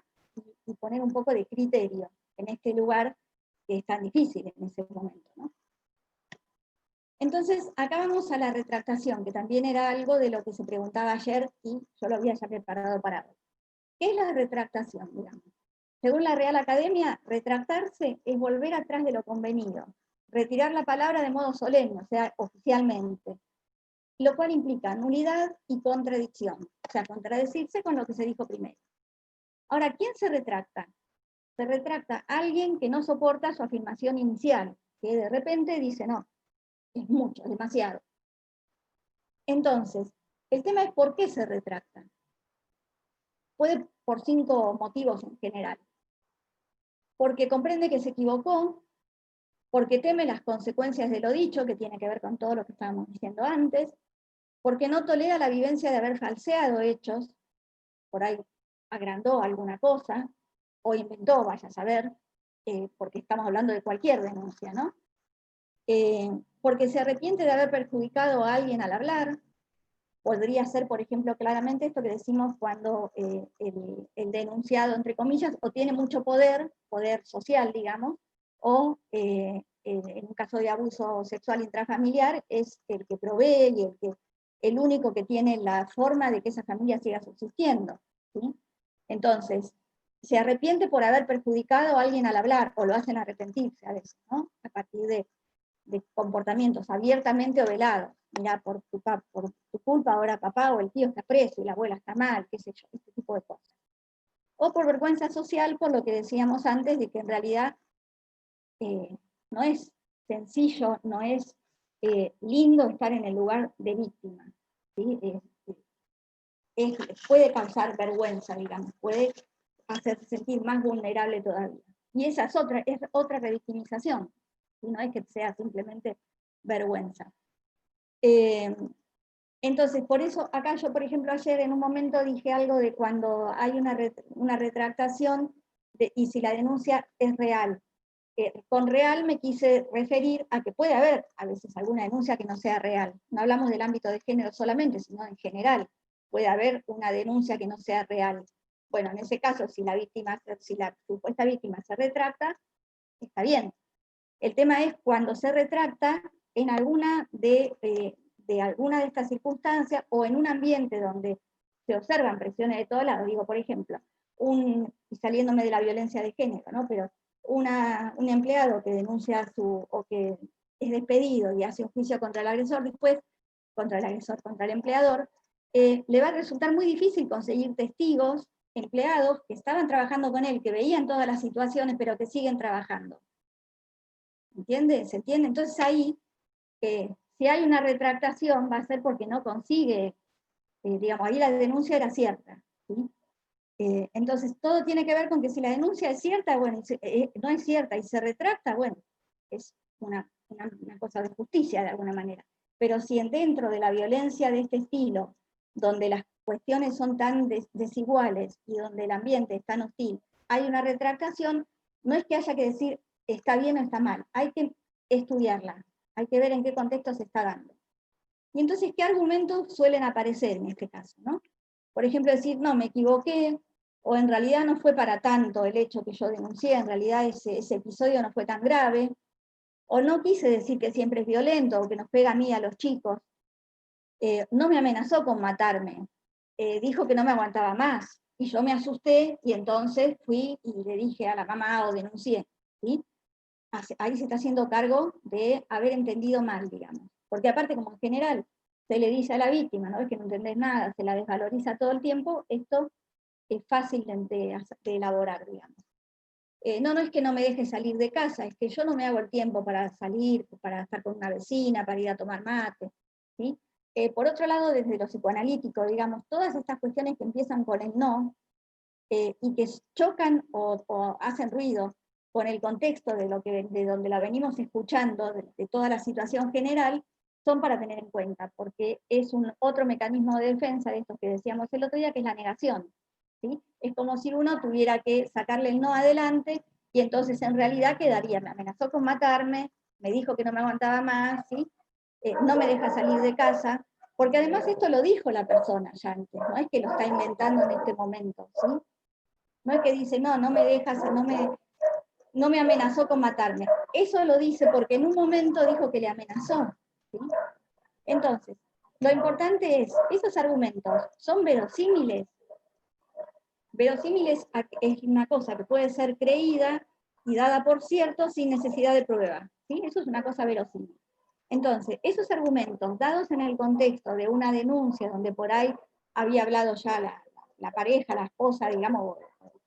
y poner un poco de criterio en este lugar que es tan difícil en ese momento, ¿no? Entonces, acá vamos a la retractación, que también era algo de lo que se preguntaba ayer y yo lo había ya preparado para hoy. ¿Qué es la retractación, digamos? Según la Real Academia, retractarse es volver atrás de lo convenido, retirar la palabra de modo solemne, o sea, oficialmente, lo cual implica nulidad y contradicción, o sea, contradecirse con lo que se dijo primero. Ahora, ¿quién se retracta? Se retracta alguien que no soporta su afirmación inicial, que de repente dice, no, es mucho, es demasiado. Entonces, el tema es por qué se retracta. Puede por 5 motivos en general. porque comprende que se equivocó, porque teme las consecuencias de lo dicho, que tiene que ver con todo lo que estábamos diciendo antes, porque no tolera la vivencia de haber falseado hechos, por ahí agrandó alguna cosa, o inventó, vaya a saber, porque estamos hablando de cualquier denuncia, ¿no? Porque se arrepiente de haber perjudicado a alguien al hablar. Podría ser, por ejemplo, claramente esto que decimos cuando el denunciado, entre comillas, o tiene mucho poder social, digamos, o en un caso de abuso sexual intrafamiliar, es el que provee y el único que tiene la forma de que esa familia siga subsistiendo, ¿sí? Entonces, se arrepiente por haber perjudicado a alguien al hablar, o lo hacen arrepentirse a veces, ¿no? A partir de comportamientos abiertamente o velados. Mira, por tu culpa ahora papá o el tío está preso y la abuela está mal, qué sé yo, este tipo de cosas. O por vergüenza social, por lo que decíamos antes, de que en realidad no es sencillo, no es lindo estar en el lugar de víctima, ¿sí? Puede causar vergüenza, digamos, puede hacerse sentir más vulnerable todavía. Y esa es otra revictimización, y no es que sea simplemente vergüenza. Entonces, por eso acá yo, por ejemplo, ayer en un momento dije algo de cuando hay una retractación y si la denuncia es real. Con real me quise referir a que puede haber a veces alguna denuncia que no sea real. No hablamos del ámbito de género solamente, sino en general. Puede haber una denuncia que no sea real. Bueno, en ese caso, si la supuesta víctima se retracta, está bien. El tema es cuando se retracta en alguna de estas circunstancias o en un ambiente donde se observan presiones de todos lados. Digo, por ejemplo, y saliéndome de la violencia de género, ¿no? Pero un empleado que denuncia o que es despedido y hace un juicio contra el agresor, después contra el empleador, le va a resultar muy difícil conseguir testigos, empleados que estaban trabajando con él, que veían todas las situaciones, pero que siguen trabajando. ¿Entiende? ¿Se entiende? Entonces ahí, si hay una retractación, va a ser porque no consigue, digamos, ahí la denuncia era cierta, ¿sí? Entonces todo tiene que ver con que si la denuncia es cierta, bueno, no es cierta y se retracta, bueno, es una cosa de justicia de alguna manera. Pero si dentro de la violencia de este estilo, donde las cuestiones son tan desiguales y donde el ambiente es tan hostil, hay una retractación, no es que haya que decir está bien o está mal, hay que estudiarla, hay que ver en qué contexto se está dando. Y entonces, ¿qué argumentos suelen aparecer en este caso, ¿no? Por ejemplo, decir, no, me equivoqué, o en realidad no fue para tanto el hecho que yo denuncié, en realidad ese episodio no fue tan grave, o no quise decir que siempre es violento, o que nos pega a mí, a los chicos, no me amenazó con matarme, dijo que no me aguantaba más, y yo me asusté, y entonces fui y le dije a la mamá o denuncié, ¿sí? Ahí se está haciendo cargo de haber entendido mal, digamos. Porque aparte, como en general, se le dice a la víctima, no es que no entendés nada, se la desvaloriza todo el tiempo, esto es fácil de elaborar, digamos. No es que no me deje salir de casa, es que yo no me hago el tiempo para salir, para estar con una vecina, para ir a tomar mate, ¿sí? Por otro lado, desde lo psicoanalítico, digamos, todas estas cuestiones que empiezan con el no, y que chocan o hacen ruido con el contexto de donde la venimos escuchando, de toda la situación general, son para tener en cuenta, porque es otro mecanismo de defensa de esto que decíamos el otro día, que es la negación, ¿sí? Es como si uno tuviera que sacarle el no adelante, y entonces en realidad quedaría, me amenazó con matarme, me dijo que no me aguantaba más, ¿sí? No me deja salir de casa, porque además esto lo dijo la persona ya antes, no es que lo está inventando en este momento, ¿sí? No es que dice, no me dejas, no me amenazó con matarme. Eso lo dice porque en un momento dijo que le amenazó, ¿sí? Entonces, lo importante es, esos argumentos son verosímiles. Verosímiles es una cosa que puede ser creída y dada por cierto sin necesidad de prueba, ¿sí? Eso es una cosa verosímil. Entonces, esos argumentos dados en el contexto de una denuncia donde por ahí había hablado ya la pareja, la esposa, digamos,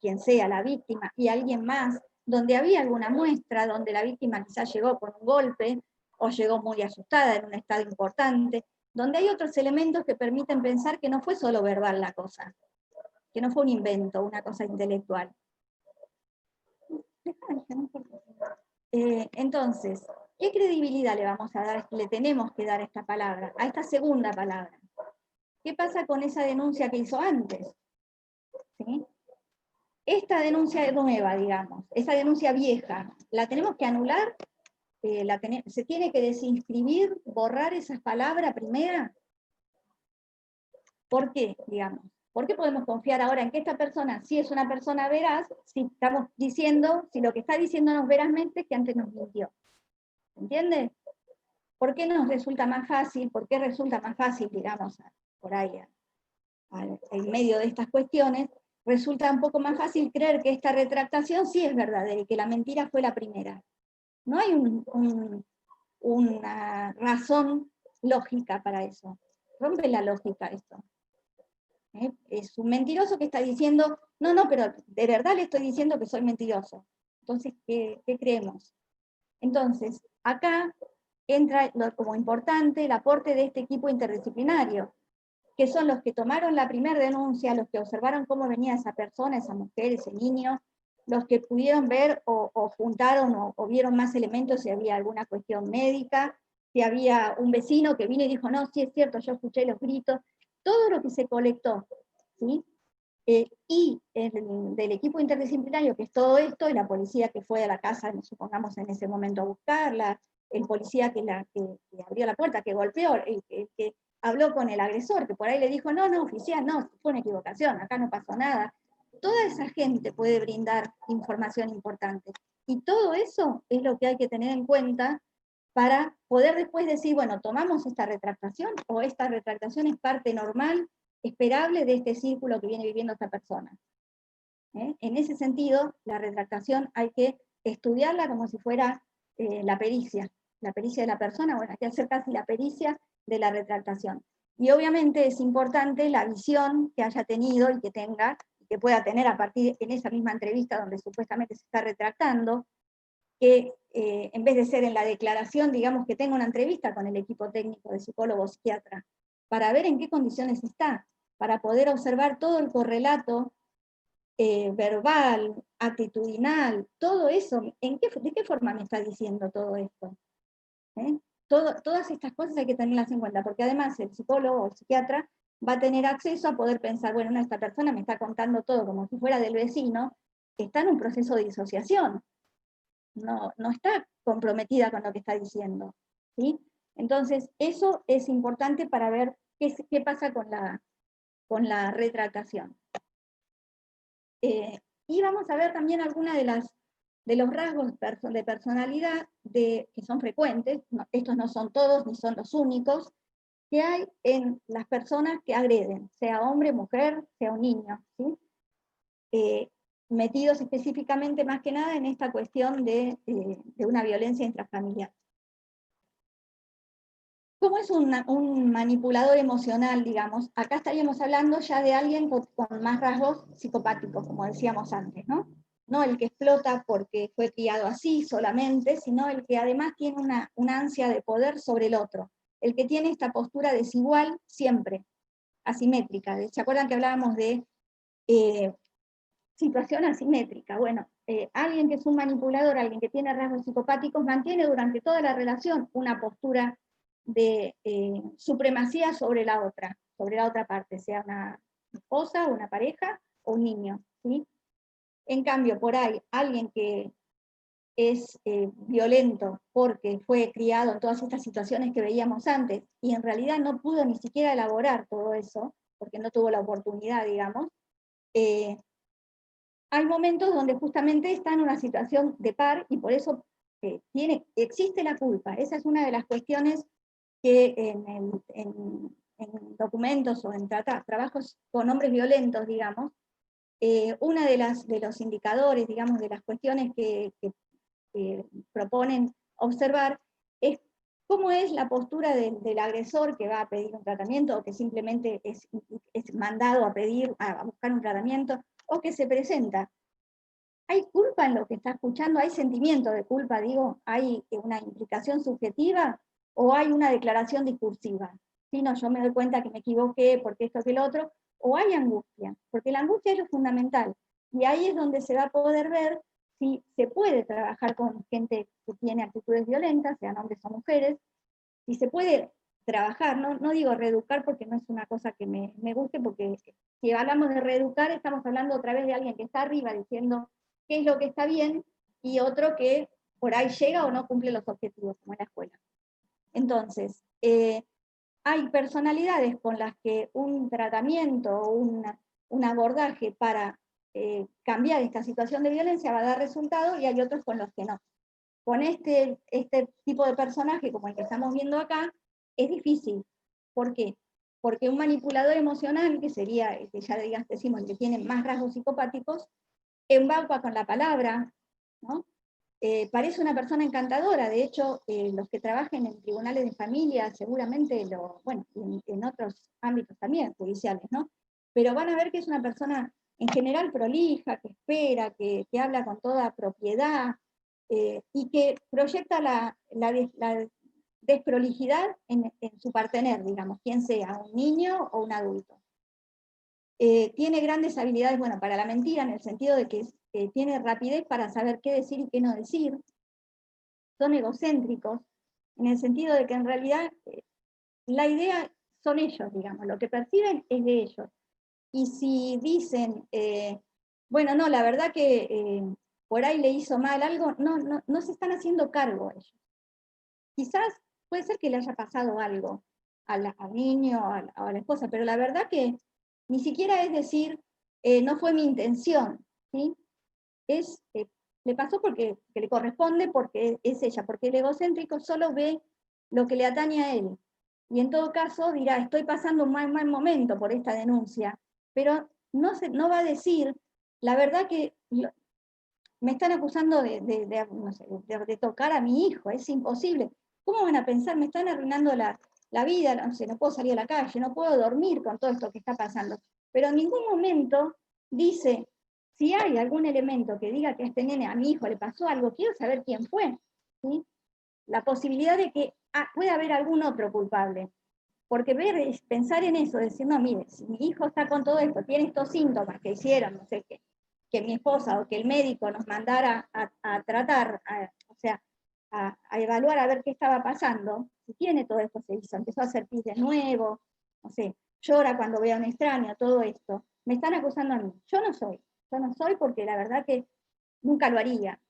quien sea, la víctima, y alguien más, donde había alguna muestra, donde la víctima quizás llegó con un golpe, o llegó muy asustada en un estado importante, donde hay otros elementos que permiten pensar que no fue solo verbal la cosa, que no fue un invento, una cosa intelectual. Entonces, ¿qué credibilidad le vamos a dar, le tenemos que dar a esta palabra, a esta segunda palabra? ¿Qué pasa con esa denuncia que hizo antes? ¿Sí? Esta denuncia nueva, digamos, esa denuncia vieja, ¿la tenemos que anular? ¿Se tiene que desinscribir, borrar esas palabras primera? ¿Por qué, digamos? ¿Por qué podemos confiar ahora en que esta persona sí es una persona veraz, si estamos diciendo, si lo que está diciéndonos verazmente es que antes nos mintió? ¿Entiende? ¿Por qué nos resulta más fácil, por qué resulta más fácil, digamos, por ahí, en medio de estas cuestiones, resulta un poco más fácil creer que esta retractación sí es verdadera y que la mentira fue la primera? No hay una razón lógica para eso. Rompe la lógica esto. Es un mentiroso que está diciendo, no, pero de verdad le estoy diciendo que soy mentiroso. Entonces, ¿qué creemos? Entonces, acá entra como importante el aporte de este equipo interdisciplinario, que son los que tomaron la primera denuncia, los que observaron cómo venía esa persona, esa mujer, ese niño, los que pudieron ver o juntaron o vieron más elementos si había alguna cuestión médica, si había un vecino que vino y dijo, no, sí es cierto, yo escuché los gritos, todo lo que se colectó, ¿sí? Y del equipo interdisciplinario, que es todo esto, y la policía que fue a la casa, supongamos en ese momento a buscarla, el policía que abrió la puerta, que golpeó, que habló con el agresor, que por ahí le dijo, no, oficial, no, fue una equivocación, acá no pasó nada. Toda esa gente puede brindar información importante. Y todo eso es lo que hay que tener en cuenta para poder después decir, bueno, tomamos esta retractación, o esta retractación es parte normal, esperable de este círculo que viene viviendo esta persona. En ese sentido, la retractación hay que estudiarla como si fuera la pericia de la persona, bueno, hay que hacer casi la pericia de la retractación. Y obviamente es importante la visión que haya tenido y que tenga, y que pueda tener a partir en esa misma entrevista donde supuestamente se está retractando, que en vez de ser en la declaración, digamos que tenga una entrevista con el equipo técnico de psicólogo o psiquiatra, para ver en qué condiciones está, para poder observar todo el correlato verbal, actitudinal, todo eso, ¿de qué forma me está diciendo todo esto? Todas estas cosas hay que tenerlas en cuenta, porque además el psicólogo o el psiquiatra va a tener acceso a poder pensar, bueno, no, esta persona me está contando todo como si fuera del vecino, está en un proceso de disociación, no está comprometida con lo que está diciendo, ¿sí? Entonces, eso es importante para ver qué pasa con la retractación. Y vamos a ver también algunas de los rasgos de personalidad que son frecuentes, estos no son todos ni son los únicos, que hay en las personas que agreden, sea hombre, mujer, sea un niño, ¿sí? Metidos específicamente más que nada en esta cuestión de una violencia intrafamiliar. ¿Cómo es un manipulador emocional, digamos? Acá estaríamos hablando ya de alguien con más rasgos psicopáticos, como decíamos antes, ¿no? No el que explota porque fue criado así solamente, sino el que además tiene una ansia de poder sobre el otro, el que tiene esta postura desigual siempre, asimétrica. ¿Se acuerdan que hablábamos de situación asimétrica? Bueno, alguien que es un manipulador, alguien que tiene rasgos psicopáticos, mantiene durante toda la relación una postura de supremacía sobre la otra parte, sea una esposa, una pareja o un niño, ¿sí? En cambio, por ahí, alguien que es violento porque fue criado en todas estas situaciones que veíamos antes, y en realidad no pudo ni siquiera elaborar todo eso, porque no tuvo la oportunidad, digamos, hay momentos donde justamente está en una situación de par, y por eso existe la culpa. Esa es una de las cuestiones que en documentos o en trabajos con hombres violentos, digamos, uno de los indicadores, digamos, de las cuestiones que proponen observar es cómo es la postura del agresor que va a pedir un tratamiento, o que simplemente es mandado a buscar un tratamiento, o que se presenta. ¿Hay culpa en lo que está escuchando? ¿Hay sentimiento de culpa, digo? ¿Hay una implicación subjetiva o hay una declaración discursiva? Si no, yo me doy cuenta que me equivoqué porque esto que el otro, o hay angustia, porque la angustia es lo fundamental, y ahí es donde se va a poder ver si se puede trabajar con gente que tiene actitudes violentas, sean hombres o mujeres, si se puede trabajar, no digo reeducar porque no es una cosa que me guste, porque si hablamos de reeducar estamos hablando otra vez de alguien que está arriba diciendo qué es lo que está bien, y otro que por ahí llega o no cumple los objetivos, como en la escuela. Entonces, hay personalidades con las que un tratamiento o un abordaje para cambiar esta situación de violencia va a dar resultado, y hay otros con los que no. Con este tipo de personaje, como el que estamos viendo acá, es difícil. ¿Por qué? Porque un manipulador emocional, que sería, que ya decimos, el que tiene más rasgos psicopáticos, embauca con la palabra, ¿no? Parece una persona encantadora. De hecho, los que trabajen en tribunales de familia, seguramente, bueno, en otros ámbitos también, judiciales, ¿no? Pero van a ver que es una persona en general prolija, que espera, que habla con toda propiedad, y que proyecta la desprolijidad en su partener, digamos, quien sea, un niño o un adulto. Tiene grandes habilidades, bueno, para la mentira, en el sentido de que tiene rapidez para saber qué decir y qué no decir. Son egocéntricos, en el sentido de que en realidad la idea son ellos, digamos, lo que perciben es de ellos. Y si dicen, bueno, no, la verdad que por ahí le hizo mal algo, no se están haciendo cargo ellos. Quizás puede ser que le haya pasado algo al niño o a la esposa, pero la verdad que ni siquiera es decir, no fue mi intención, ¿sí? Le pasó porque que le corresponde, porque es ella, porque el egocéntrico solo ve lo que le atañe a él. Y en todo caso dirá, estoy pasando un mal momento por esta denuncia, pero no va a decir, la verdad que me están acusando de tocar a mi hijo, es imposible. ¿Cómo van a pensar? Me están arruinando la vida, no sé, no puedo salir a la calle, no puedo dormir con todo esto que está pasando. Pero en ningún momento dice, si hay algún elemento que diga que a este nene, a mi hijo le pasó algo, quiero saber quién fue, ¿sí? La posibilidad de que pueda haber algún otro culpable. Porque pensar en eso, decir, no, mire, si mi hijo está con todo esto, tiene estos síntomas que hicieron, no sé qué, que mi esposa o que el médico nos mandara a tratar, o sea, a evaluar a ver qué estaba pasando, si tiene todo esto, empezó a hacer pis de nuevo, no sé, llora cuando ve a un extraño, todo esto, me están acusando a mí. Yo no soy porque la verdad que nunca lo haría.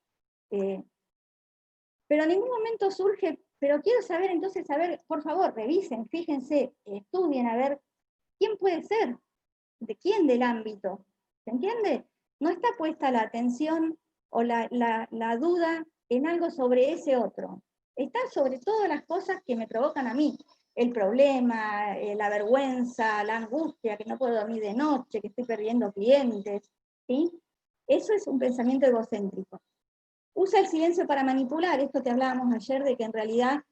Pero en ningún momento surge, pero quiero saber, entonces, por favor, revisen, fíjense, estudien, a ver, ¿quién puede ser? ¿De quién del ámbito? ¿Se entiende? No está puesta la atención o la duda en algo sobre ese otro. Está sobre todo las cosas que me provocan a mí. El problema, la vergüenza, la angustia, que no puedo dormir de noche, que estoy perdiendo clientes, ¿sí? Eso es un pensamiento egocéntrico. Usa el silencio para manipular, esto que hablábamos ayer de que en realidad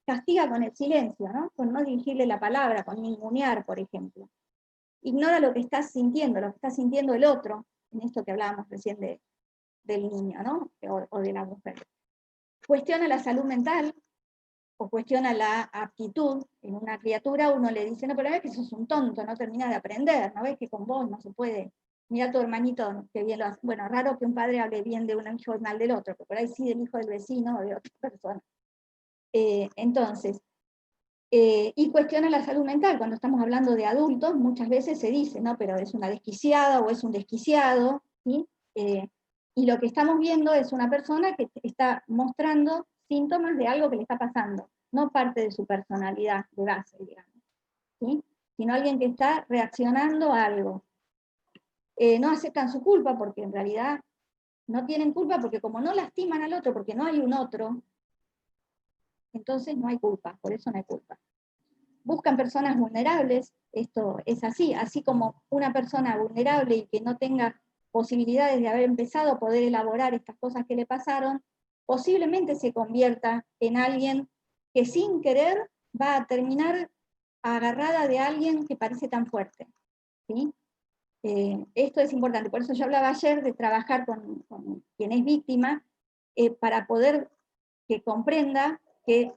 castiga con el silencio, ¿no? Con no dirigirle la palabra, con ningunear, por ejemplo. Ignora lo que estás sintiendo, lo que está sintiendo el otro, en esto que hablábamos recién del niño, ¿no? O de la mujer. Cuestiona la salud mental, o cuestiona la aptitud. En una criatura uno le dice, no, pero ves que sos un tonto, no terminás de aprender, no ves que con vos no se puede. Mira a tu hermanito, que bien lo hace. Bueno, raro que un padre hable bien de un hijo y mal del otro, pero por ahí sí del hijo del vecino o de otra persona. Entonces, y cuestiona la salud mental. Cuando estamos hablando de adultos, muchas veces se dice, no, pero es una desquiciada o es un desquiciado, ¿sí? Y lo que estamos viendo es una persona que está mostrando síntomas de algo que le está pasando, no parte de su personalidad de base, digamos, ¿sí? Sino alguien que está reaccionando a algo. No aceptan su culpa porque en realidad no tienen culpa, porque como no lastiman al otro, porque no hay un otro, entonces no hay culpa, por eso no hay culpa. Buscan personas vulnerables, esto es así como una persona vulnerable y que no tenga posibilidades de haber empezado a poder elaborar estas cosas que le pasaron, posiblemente se convierta en alguien que sin querer va a terminar agarrada de alguien que parece tan fuerte, ¿sí? Esto es importante, por eso yo hablaba ayer de trabajar con quien es víctima, para poder que comprenda que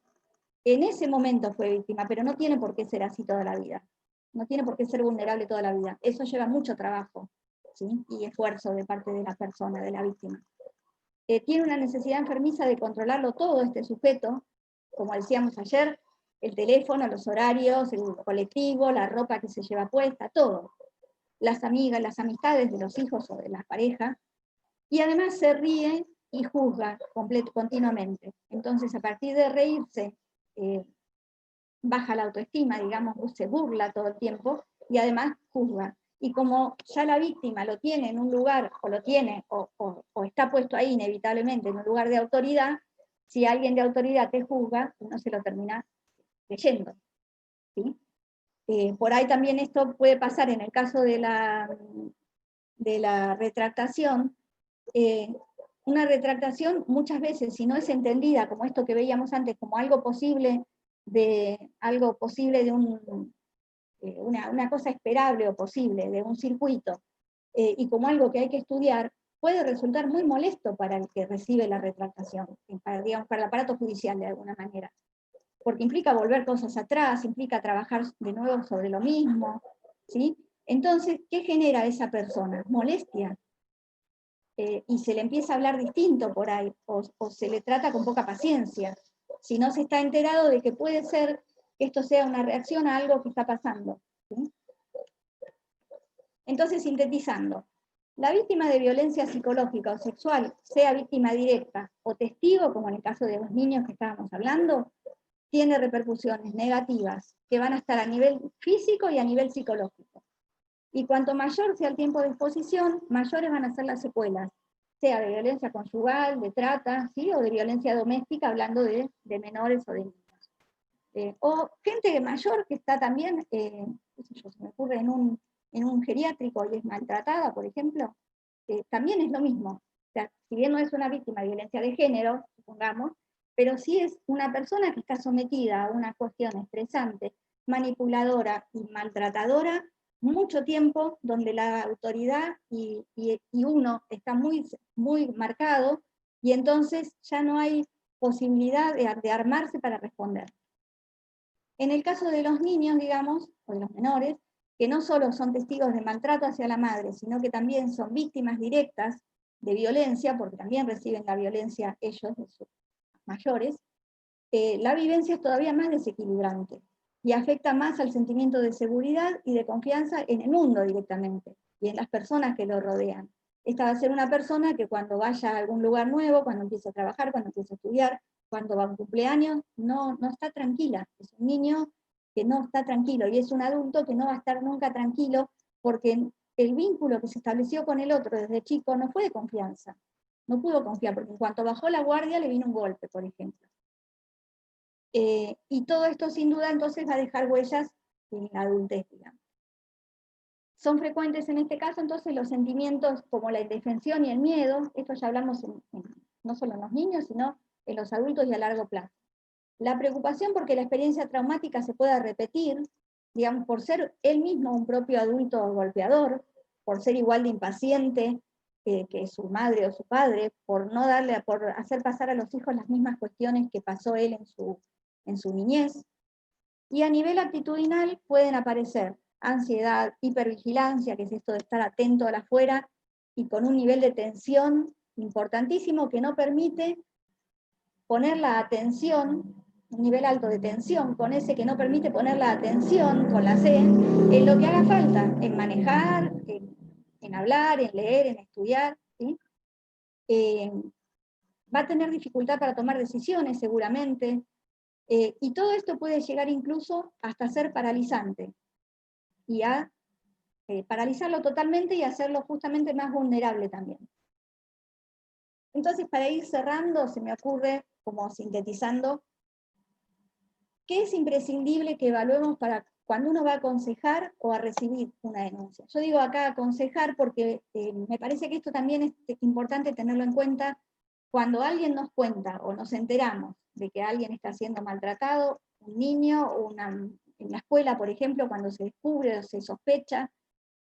en ese momento fue víctima, pero no tiene por qué ser así toda la vida. No tiene por qué ser vulnerable toda la vida. Eso lleva mucho trabajo. ¿sí? Y esfuerzo de parte de la persona, de la víctima. Tiene una necesidad enfermiza de controlarlo todo este sujeto, como decíamos ayer, el teléfono, los horarios, el colectivo, la ropa que se lleva puesta, todo. Las amigas, las amistades de los hijos o de la pareja, y además se ríe y juzga continuamente. Entonces, a partir de reírse, baja la autoestima, digamos, se burla todo el tiempo, y además juzga. Y como ya la víctima lo tiene en un lugar, o lo tiene, o está puesto ahí inevitablemente en un lugar de autoridad, si alguien de autoridad te juzga, uno se lo termina creyendo, ¿sí? Por ahí también esto puede pasar en el caso de la retractación. Una retractación muchas veces, si no es entendida como esto que veíamos antes, como algo posible de una cosa esperable o posible, de un circuito, y como algo que hay que estudiar, puede resultar muy molesto para el que recibe la retractación, digamos, para el aparato judicial de alguna manera. Porque implica volver cosas atrás, implica trabajar de nuevo sobre lo mismo, ¿sí? Entonces, ¿qué genera esa persona? Molestia. Y se le empieza a hablar distinto por ahí, o se le trata con poca paciencia, si no se está enterado de que puede ser que esto sea una reacción a algo que está pasando, ¿sí? Entonces, sintetizando, la víctima de violencia psicológica o sexual, sea víctima directa o testigo, como en el caso de los niños que estábamos hablando, tiene repercusiones negativas que van a estar a nivel físico y a nivel psicológico. Y cuanto mayor sea el tiempo de exposición, mayores van a ser las secuelas, sea de violencia conyugal, de trata, ¿sí? O de violencia doméstica, hablando de menores o de niños. O gente mayor que está también, qué sé yo, se me ocurre en un geriátrico y es maltratada, por ejemplo, también es lo mismo. O sea, si bien no es una víctima de violencia de género, supongamos, pero sí es una persona que está sometida a una cuestión estresante, manipuladora y maltratadora, mucho tiempo, donde la autoridad y uno está muy, muy marcado, y entonces ya no hay posibilidad de armarse para responder. En el caso de los niños, digamos, o de los menores, que no solo son testigos de maltrato hacia la madre, sino que también son víctimas directas de violencia, porque también reciben la violencia ellos, de sus mayores, la vivencia es todavía más desequilibrante y afecta más al sentimiento de seguridad y de confianza en el mundo directamente y en las personas que lo rodean. Esta va a ser una persona que cuando vaya a algún lugar nuevo, cuando empiece a trabajar, cuando empiece a estudiar, cuando va a un cumpleaños, no está tranquila. Es un niño que no está tranquilo y es un adulto que no va a estar nunca tranquilo porque el vínculo que se estableció con el otro desde chico no fue de confianza. No pudo confiar porque en cuanto bajó la guardia le vino un golpe, por ejemplo. Y todo esto sin duda entonces va a dejar huellas en la adultez, digamos. Son frecuentes en este caso entonces los sentimientos como la indefensión y el miedo, esto ya hablamos no solo en los niños, sino en los adultos y a largo plazo. La preocupación porque la experiencia traumática se pueda repetir, digamos, por ser él mismo un propio adulto golpeador, por ser igual de impaciente que su madre o su padre, por hacer pasar a los hijos las mismas cuestiones que pasó él en su niñez. Y a nivel actitudinal pueden aparecer ansiedad, hipervigilancia, que es esto de estar atento a la afuera, y con un nivel de tensión importantísimo que no permite poner la atención, un nivel alto de tensión, con ese que no permite poner la atención, con la C, en lo que haga falta, en manejar, en hablar, en leer, en estudiar, ¿sí? Va a tener dificultad para tomar decisiones seguramente, y todo esto puede llegar incluso hasta ser paralizante, y a paralizarlo totalmente y hacerlo justamente más vulnerable también. Entonces, para ir cerrando, se me ocurre, como sintetizando, ¿qué es imprescindible que evaluemos para cuando uno va a aconsejar o a recibir una denuncia? Yo digo acá aconsejar porque me parece que esto también es importante tenerlo en cuenta cuando alguien nos cuenta o nos enteramos de que alguien está siendo maltratado, un niño o en la escuela, por ejemplo, cuando se descubre o se sospecha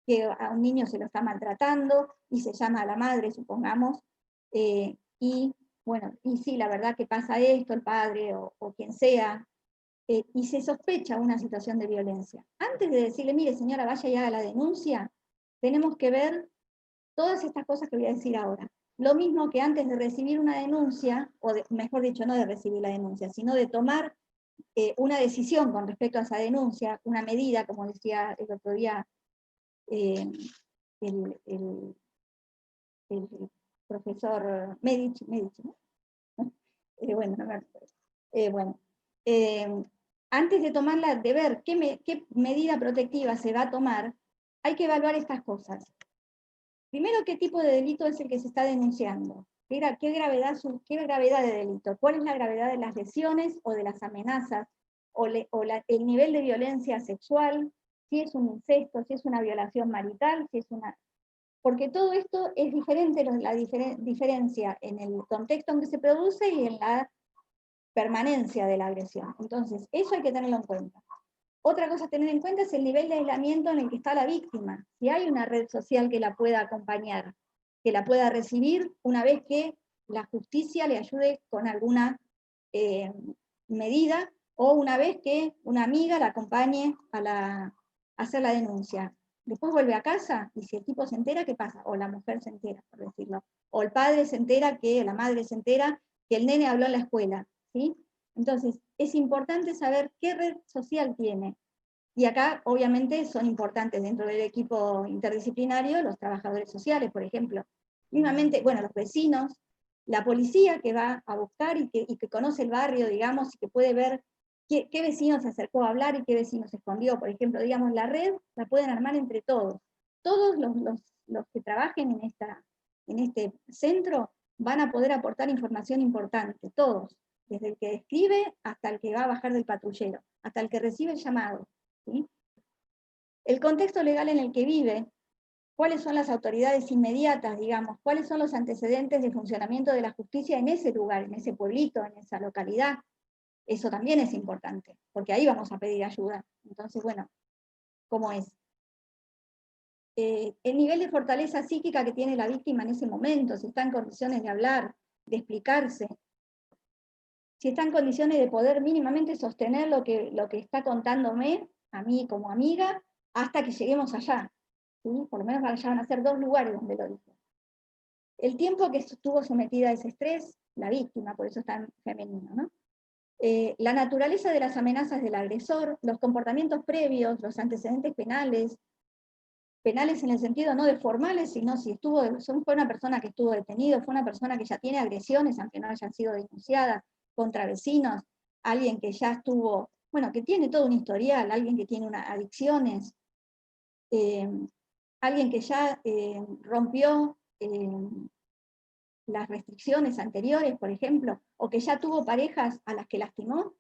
que a un niño se lo está maltratando y se llama a la madre, supongamos, y bueno, y sí, la verdad que pasa esto, el padre o quien sea, y se sospecha una situación de violencia. Antes de decirle, mire señora, vaya y haga la denuncia, tenemos que ver Todas estas cosas que voy a decir ahora. Lo mismo que antes de recibir una denuncia, mejor dicho, no de recibir la denuncia, sino de tomar una decisión con respecto a esa denuncia, una medida, como decía el otro día el profesor Medici, ¿no? Bueno, no me acuerdo. Antes de tomarla, de ver qué medida protectiva se va a tomar, hay que evaluar estas cosas. Primero, ¿qué tipo de delito es el que se está denunciando? ¿Qué gravedad de delito? ¿Cuál es la gravedad de las lesiones o de las amenazas? El nivel de violencia sexual, si es un incesto, si es una violación marital, si es una... Porque todo esto es diferente, la diferencia en el contexto en que se produce y en la permanencia de la agresión. Entonces, eso hay que tenerlo en cuenta. Otra cosa a tener en cuenta es el nivel de aislamiento en el que está la víctima. Si hay una red social que la pueda acompañar, que la pueda recibir una vez que la justicia le ayude con alguna medida, o una vez que una amiga la acompañe a hacer la denuncia. Después vuelve a casa, y si el tipo se entera, ¿qué pasa? O la mujer se entera, por decirlo. O el padre se entera, la madre se entera que el nene habló en la escuela, ¿sí? Entonces, es importante saber qué red social tiene. Y acá, obviamente, son importantes dentro del equipo interdisciplinario los trabajadores sociales, por ejemplo. Mismamente, bueno, los vecinos, la policía que va a buscar y que conoce el barrio, digamos, y que puede ver qué vecino se acercó a hablar y qué vecino se escondió. Por ejemplo, digamos, la red la pueden armar entre todos. Todos los que trabajen en este centro van a poder aportar información importante, todos. Desde el que escribe hasta el que va a bajar del patrullero, hasta el que recibe el llamado. ¿Sí? El contexto legal en el que vive, cuáles son las autoridades inmediatas, digamos, cuáles son los antecedentes de funcionamiento de la justicia en ese lugar, en ese pueblito, en esa localidad. Eso también es importante, porque ahí vamos a pedir ayuda. Entonces, bueno, ¿cómo es? El nivel de fortaleza psíquica que tiene la víctima en ese momento, si está en condiciones de hablar, de explicarse, si está en condiciones de poder mínimamente sostener lo que está contándome, a mí como amiga, hasta que lleguemos allá. ¿Sí? Por lo menos allá van a ser 2 lugares donde lo dice. El tiempo que estuvo sometida a ese estrés, la víctima, por eso está en femenino, ¿no? La naturaleza de las amenazas del agresor, los comportamientos previos, los antecedentes penales en el sentido no de formales, sino si fue una persona que estuvo detenido, fue una persona que ya tiene agresiones, aunque no hayan sido denunciadas, contra vecinos, alguien que ya estuvo, bueno, que tiene todo un historial, alguien que tiene adicciones, alguien que ya rompió las restricciones anteriores, por ejemplo, o que ya tuvo parejas a las que lastimó,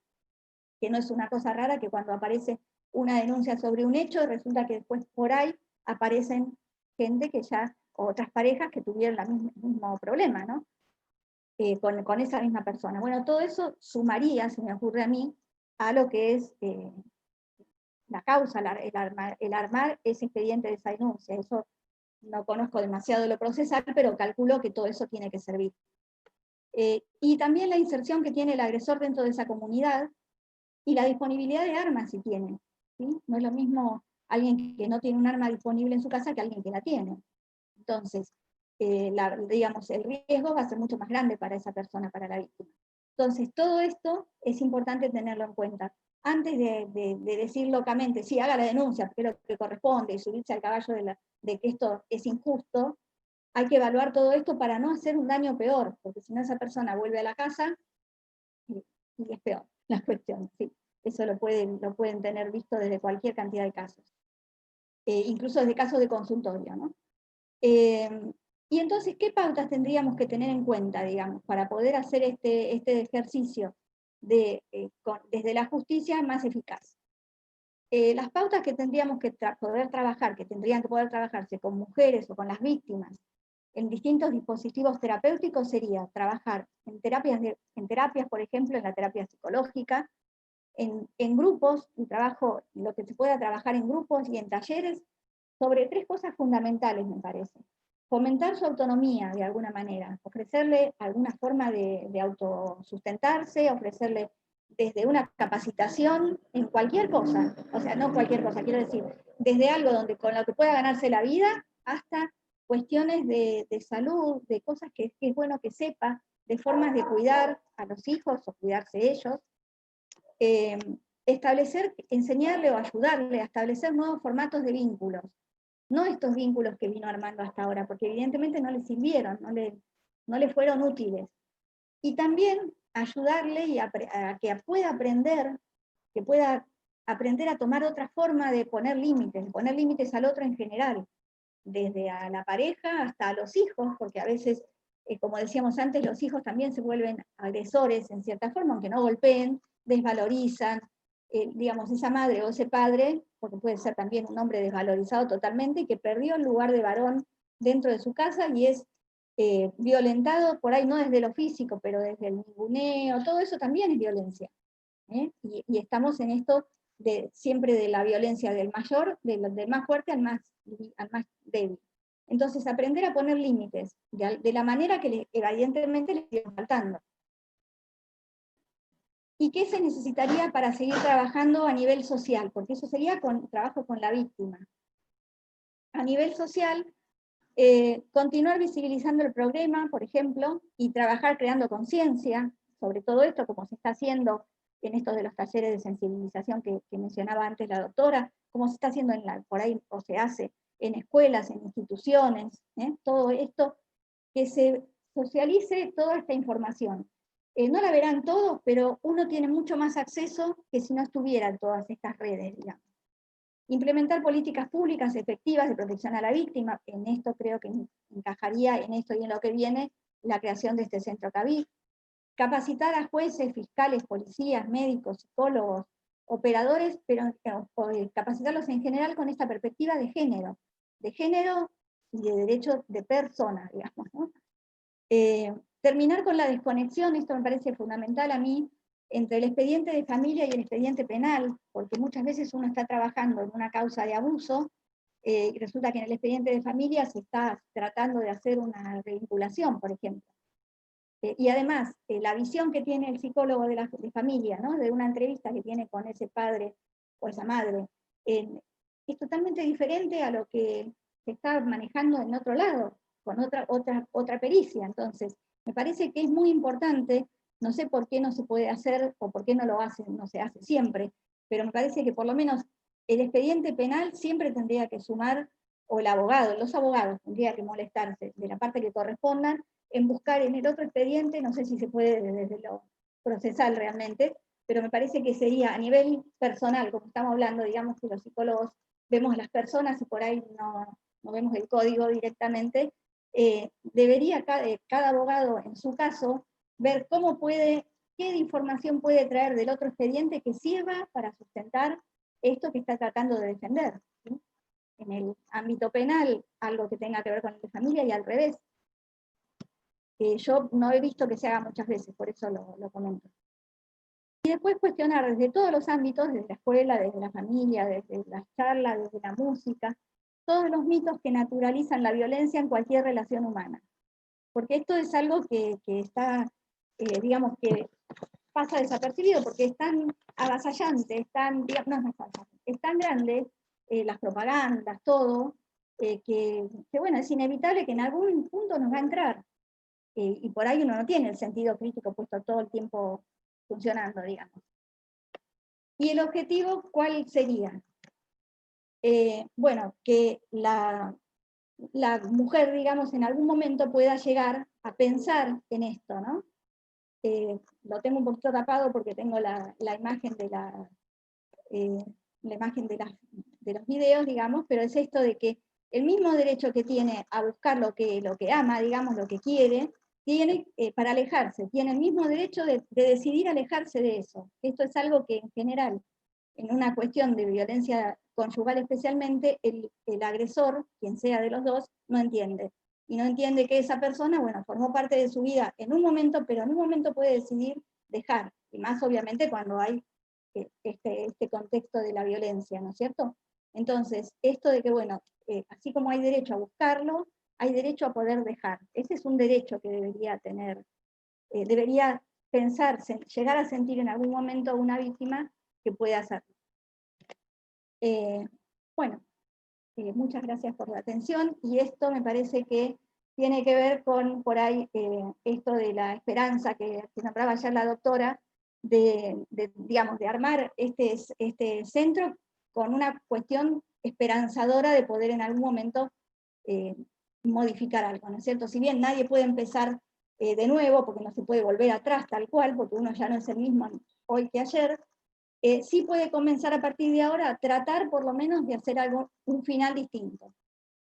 que no es una cosa rara que cuando aparece una denuncia sobre un hecho, resulta que después por ahí aparecen gente que ya, o otras parejas que tuvieron el mismo problema, ¿no? Con esa misma persona. Bueno, todo eso sumaría, se me ocurre a mí, a lo que es la causa, el armar ese expediente de esa denuncia. Eso no conozco demasiado lo procesal, pero calculo que todo eso tiene que servir. Y también la inserción que tiene el agresor dentro de esa comunidad y la disponibilidad de armas si tiene. ¿Sí? No es lo mismo alguien que no tiene un arma disponible en su casa que alguien que la tiene. Entonces, digamos, el riesgo va a ser mucho más grande para esa persona, para la víctima. Entonces, todo esto es importante tenerlo en cuenta. Antes de decir locamente, sí, haga la denuncia, porque es lo que corresponde, y subirse al caballo de que esto es injusto, hay que evaluar todo esto para no hacer un daño peor, porque si no esa persona vuelve a la casa y es peor la cuestión. Sí. Eso lo pueden tener visto desde cualquier cantidad de casos. Incluso desde casos de consultorio, ¿no? Y entonces, ¿qué pautas tendríamos que tener en cuenta, digamos, para poder hacer este ejercicio desde la justicia más eficaz? Las pautas que tendríamos que poder trabajar, que tendrían que poder trabajarse con mujeres o con las víctimas en distintos dispositivos terapéuticos sería trabajar en terapias, por ejemplo, en la terapia psicológica, en grupos, lo que se pueda trabajar en grupos y en talleres, sobre 3 cosas fundamentales, me parece. Fomentar su autonomía, de alguna manera, ofrecerle alguna forma de autosustentarse, ofrecerle desde una capacitación en cualquier cosa, o sea, no cualquier cosa, quiero decir, desde algo con lo que pueda ganarse la vida, hasta cuestiones de salud, de cosas que es bueno que sepa, de formas de cuidar a los hijos o cuidarse ellos, enseñarle o ayudarle a establecer nuevos formatos de vínculos, no estos vínculos que vino armando hasta ahora, porque evidentemente no le sirvieron, no le fueron útiles. Y también ayudarle a que pueda aprender a tomar otra forma de poner límites al otro en general, desde a la pareja hasta a los hijos, porque a veces, como decíamos antes, los hijos también se vuelven agresores en cierta forma, aunque no golpeen, desvalorizan, digamos, esa madre o ese padre, porque puede ser también un hombre desvalorizado totalmente, y que perdió el lugar de varón dentro de su casa y es violentado por ahí, no desde lo físico, pero desde el ninguneo, todo eso también es violencia. Y estamos en esto siempre de la violencia del mayor, del más fuerte al más débil. Entonces, aprender a poner límites, de la manera que evidentemente les sigue faltando. ¿Y qué se necesitaría para seguir trabajando a nivel social? Porque eso sería trabajo con la víctima. A nivel social, continuar visibilizando el problema, por ejemplo, y trabajar creando conciencia sobre todo esto, como se está haciendo en estos de los talleres de sensibilización que mencionaba antes la doctora, como se está haciendo por ahí, o se hace en escuelas, en instituciones, todo esto, que se socialice toda esta información. No la verán todos, pero uno tiene mucho más acceso que si no estuvieran todas estas redes, digamos. Implementar políticas públicas efectivas de protección a la víctima, en esto creo que encajaría, en esto y en lo que viene, la creación de este centro CAVIC. Capacitar a jueces, fiscales, policías, médicos, psicólogos, operadores, pero capacitarlos en general con esta perspectiva de género y de derechos de persona, digamos, ¿no? Terminar con la desconexión, esto me parece fundamental a mí, entre el expediente de familia y el expediente penal, porque muchas veces uno está trabajando en una causa de abuso, y resulta que en el expediente de familia se está tratando de hacer una revinculación, por ejemplo. Y además, la visión que tiene el psicólogo de familia, ¿no? De una entrevista que tiene con ese padre o esa madre, es totalmente diferente a lo que se está manejando en otro lado, con otra pericia. Entonces, me parece que es muy importante, no sé por qué no se puede hacer, o por qué no se hace siempre, pero me parece que por lo menos el expediente penal siempre tendría que sumar, o los abogados tendrían que molestarse de la parte que correspondan, en buscar en el otro expediente, no sé si se puede desde lo procesal realmente, pero me parece que sería a nivel personal, como estamos hablando, digamos que los psicólogos vemos las personas y por ahí no vemos el código directamente, debería cada abogado en su caso ver qué información puede traer del otro expediente que sirva para sustentar esto que está tratando de defender, ¿sí? En el ámbito penal, algo que tenga que ver con la familia y al revés. Yo no he visto que se haga muchas veces, por eso lo comento. Y después cuestionar desde todos los ámbitos, desde la escuela, desde la familia, desde las charlas, desde la música, todos los mitos que naturalizan la violencia en cualquier relación humana. Porque esto es algo que está, digamos que pasa desapercibido, porque es tan avasallante, es tan grande, las propagandas, todo, que bueno, es inevitable que en algún punto nos va a entrar. Y por ahí uno no tiene el sentido crítico puesto todo el tiempo funcionando, digamos. ¿Y el objetivo cuál sería? Bueno, que la mujer, digamos, en algún momento pueda llegar a pensar en esto, ¿no? Lo tengo un poquito tapado porque tengo la imagen de de los videos, digamos, pero es esto de que el mismo derecho que tiene a buscar lo que ama, digamos, lo que quiere, tiene para alejarse, tiene el mismo derecho de decidir alejarse de eso. Esto es algo que en general, en una cuestión de violencia conyugal especialmente, el agresor, quien sea de los dos, no entiende. Y no entiende que esa persona, bueno, formó parte de su vida en un momento, pero en un momento puede decidir dejar, y más obviamente cuando hay este contexto de la violencia, ¿no es cierto? Entonces, esto de que, bueno, así como hay derecho a buscarlo, hay derecho a poder dejar. Ese es un derecho que debería tener, debería pensarse, llegar a sentir en algún momento una víctima que pueda hacerlo. Bueno, Muchas gracias por la atención, y esto me parece que tiene que ver con, por ahí, esto de la esperanza que nombraba ayer la doctora, digamos, de armar este centro con una cuestión esperanzadora de poder en algún momento modificar algo, ¿no es cierto? Si bien nadie puede empezar de nuevo, porque no se puede volver atrás tal cual, porque uno ya no es el mismo hoy que ayer, sí puede comenzar a partir de ahora a tratar por lo menos de hacer algo, un final distinto.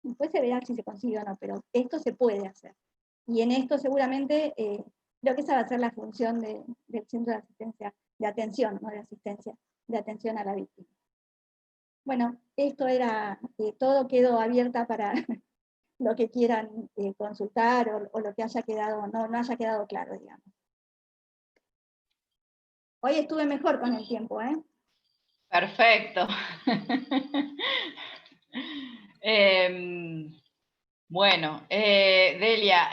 Después se verá si se consigue o no, pero esto se puede hacer. Y en esto seguramente creo que esa va a ser la función del centro de asistencia, de atención, no de asistencia, de atención a la víctima. Bueno, esto era todo, quedo abierta para lo que quieran consultar o lo que haya quedado, no haya quedado claro, digamos. Hoy estuve mejor con el tiempo, ¿eh? Perfecto. Bueno, Delia,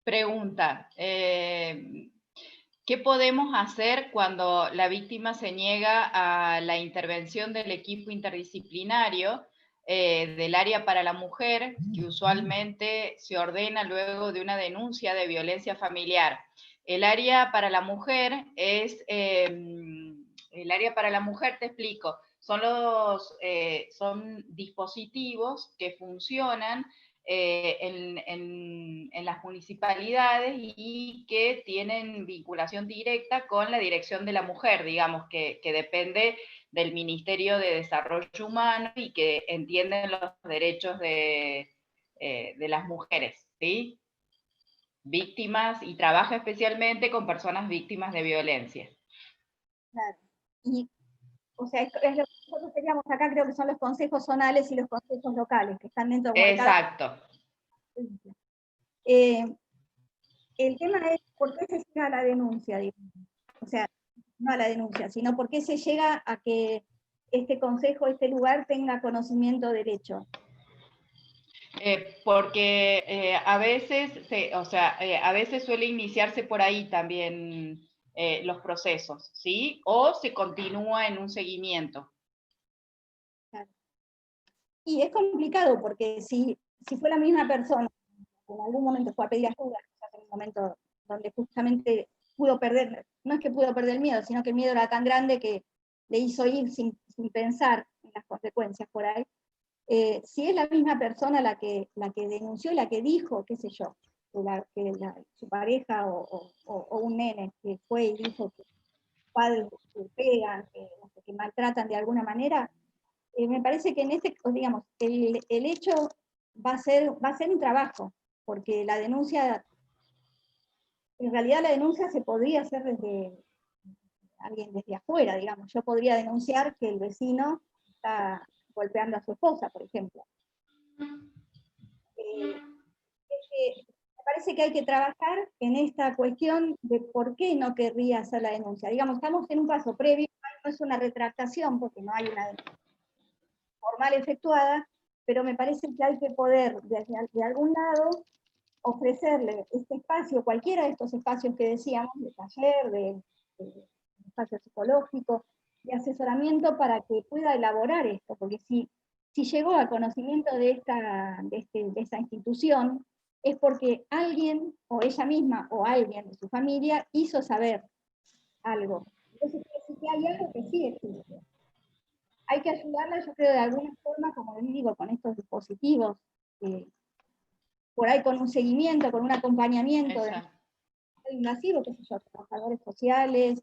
pregunta, ¿qué podemos hacer cuando la víctima se niega a la intervención del equipo interdisciplinario del área para la mujer, que usualmente se ordena luego de una denuncia de violencia familiar? El área para la mujer es, el área para la mujer, te explico, son dispositivos que funcionan en las municipalidades y que tienen vinculación directa con la Dirección de la Mujer, digamos, que depende del Ministerio de Desarrollo Humano y que entienden los derechos de las mujeres, ¿sí? Víctimas, y trabaja especialmente con personas víctimas de violencia. Claro. Y, o sea, es lo que nosotros teníamos acá, creo que son los consejos zonales y los consejos locales, que están dentro de Exacto. El tema es por qué se llega a la denuncia, digamos. O sea, no a la denuncia, sino por qué se llega a que este consejo, este lugar tenga conocimiento del hecho. Porque a veces, a veces suele iniciarse por ahí también los procesos, ¿sí? O se continúa en un seguimiento. Claro. Y es complicado porque si fue la misma persona que en algún momento fue a pedir ayuda, en un momento donde justamente pudo perder, no es que pudo perder el miedo, sino que el miedo era tan grande que le hizo ir sin pensar en las consecuencias por ahí. Si es la misma persona la que denunció y la que dijo, qué sé yo, su pareja o un nene que fue y dijo que padres que pegan, que maltratan de alguna manera, me parece que en digamos, el hecho va a ser un trabajo, porque la denuncia, en realidad la denuncia se podría hacer desde alguien desde afuera, digamos. Yo podría denunciar que el vecino está golpeando a su esposa, por ejemplo. Me parece que hay que trabajar en esta cuestión de por qué no querría hacer la denuncia. Digamos, estamos en un paso previo, no es una retractación, porque no hay una denuncia formal efectuada, pero me parece que hay que poder, de algún lado, ofrecerle este espacio, cualquiera de estos espacios que decíamos, de taller, de espacio psicológico, de asesoramiento para que pueda elaborar esto, porque si llegó a conocimiento de esta institución, es porque alguien, o ella misma, o alguien de su familia, hizo saber algo. Entonces, si hay algo que sí existe. Hay que ayudarla, yo creo, de alguna forma, como les digo, con estos dispositivos, por ahí con un seguimiento, con un acompañamiento invasivo, qué sé yo, trabajadores sociales,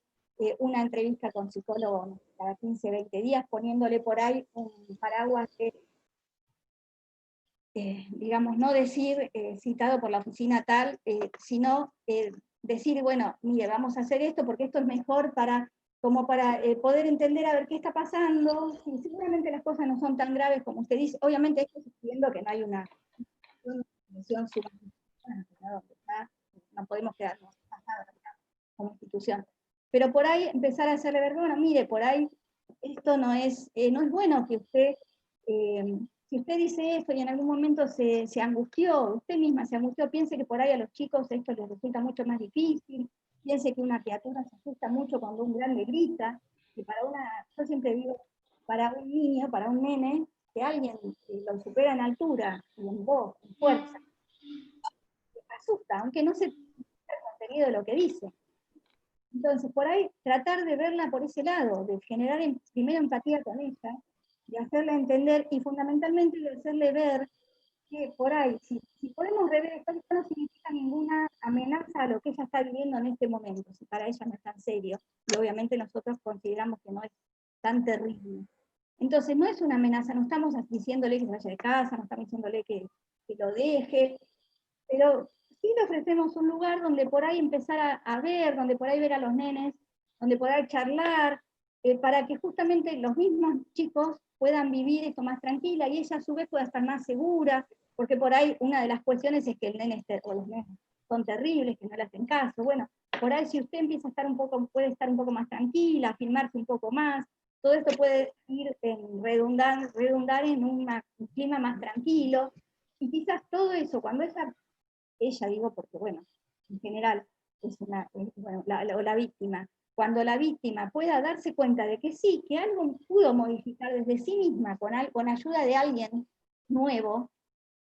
una entrevista con psicólogos cada 15, 20 días, poniéndole por ahí un paraguas que, digamos, no decir citado por la oficina tal, sino decir, bueno, mire, vamos a hacer esto porque esto es mejor para poder entender a ver qué está pasando. Sí, seguramente las cosas no son tan graves como usted dice. Obviamente esto entiendo que no hay una definición no podemos quedarnos pasados como institución. Pero por ahí empezar a hacerle ver, bueno, mire, por ahí esto no es bueno que usted, si usted dice esto y en algún momento se angustió, usted misma se angustió, piense que por ahí a los chicos esto les resulta mucho más difícil, piense que una criatura se asusta mucho cuando un grande grita, que yo siempre digo, para un niño, para un nene, que alguien lo supera en altura y en voz, en fuerza, asusta, aunque no se el contenido de lo que dice. Entonces, por ahí, tratar de verla por ese lado, de generar primero empatía con ella, de hacerla entender y fundamentalmente de hacerle ver que por ahí, si podemos rever esto, esto no significa ninguna amenaza a lo que ella está viviendo en este momento, si para ella no es tan serio, y obviamente nosotros consideramos que no es tan terrible. Entonces, no es una amenaza, no estamos diciéndole que se vaya de casa, no estamos diciéndole que lo deje, pero sí le ofrecemos un lugar donde por ahí empezar a ver, donde por ahí ver a los nenes, donde poder charlar, para que justamente los mismos chicos puedan vivir esto más tranquila y ella a su vez pueda estar más segura, porque por ahí una de las cuestiones es que el nene o los nenes son terribles, que no le hacen caso. Bueno, por ahí si usted empieza a estar puede estar un poco más tranquila, filmarse un poco más, todo esto puede ir en redundar en un clima más tranquilo, y quizás todo eso, cuando ella digo porque, bueno, en general, bueno, la víctima, cuando la víctima pueda darse cuenta de que sí, que algo pudo modificar desde sí misma con ayuda de alguien nuevo,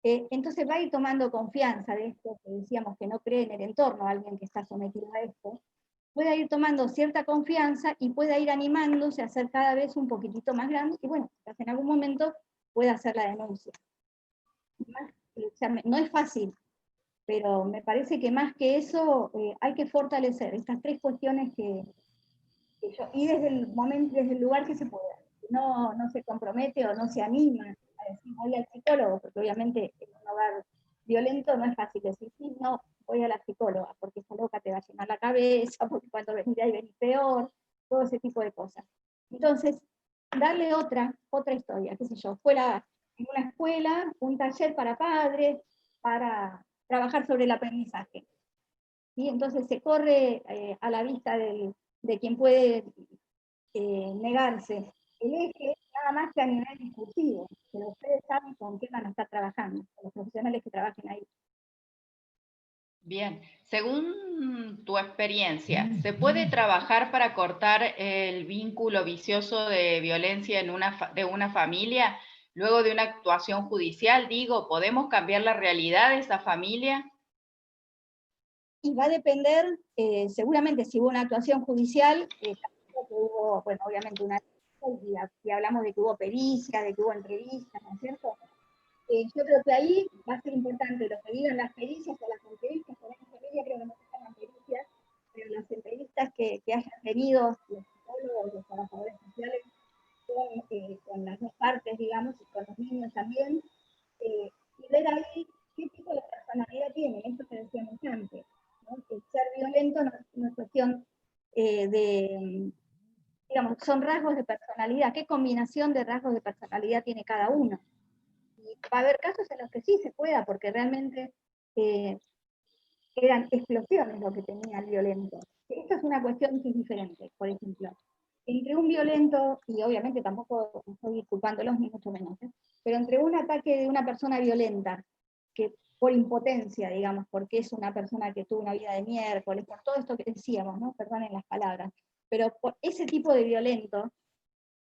entonces va a ir tomando confianza de esto, que decíamos que no cree en el entorno, alguien que está sometido a esto, pueda ir tomando cierta confianza y pueda ir animándose a ser cada vez un poquitito más grande, y bueno, en algún momento pueda hacer la denuncia. No es fácil, pero me parece que más que eso hay que fortalecer estas tres cuestiones y desde el momento, desde el lugar que se pueda. No se compromete o no se anima a decir voy al psicólogo, porque obviamente en un hogar violento no es fácil decir sí, no, voy a la psicóloga, porque esa loca te va a llenar la cabeza, porque cuando venís de ahí venís peor, todo ese tipo de cosas. Entonces, darle otra historia, qué sé yo, en una escuela, un taller para padres, para trabajar sobre el aprendizaje. ¿Sí? Entonces se corre a la vista de quien puede negarse el eje, nada más que a nivel discursivo, pero ustedes saben con qué van a estar trabajando, con los profesionales que trabajen ahí. Bien, según tu experiencia, ¿se puede trabajar para cortar el vínculo vicioso de violencia de una familia luego de una actuación judicial? Digo, ¿podemos cambiar la realidad de esa familia? Y va a depender, seguramente si hubo una actuación judicial, hubo, bueno, obviamente y hablamos de que hubo pericia, de que hubo entrevistas, ¿no es cierto? Yo creo que ahí va a ser importante lo que digan las pericias o las entrevistas con esa familia, creo que no se llaman pericias, pero las entrevistas que hayan tenido los psicólogos, los trabajadores sociales, con las dos partes, digamos, y con los niños también, y ver ahí qué tipo de personalidad tiene, esto que decíamos antes, ¿no? El ser violento no es cuestión digamos, son rasgos de personalidad, qué combinación de rasgos de personalidad tiene cada uno. Y va a haber casos en los que sí se pueda, porque realmente eran explosiones lo que tenía el violento. Esto es una cuestión que es diferente, por ejemplo. Entre un violento, y obviamente tampoco estoy disculpándolos ni mucho menos, pero entre un ataque de una persona violenta, que por impotencia, digamos, porque es una persona que tuvo una vida de miércoles, por todo esto que decíamos, ¿no? Perdonen las palabras, pero por ese tipo de violento,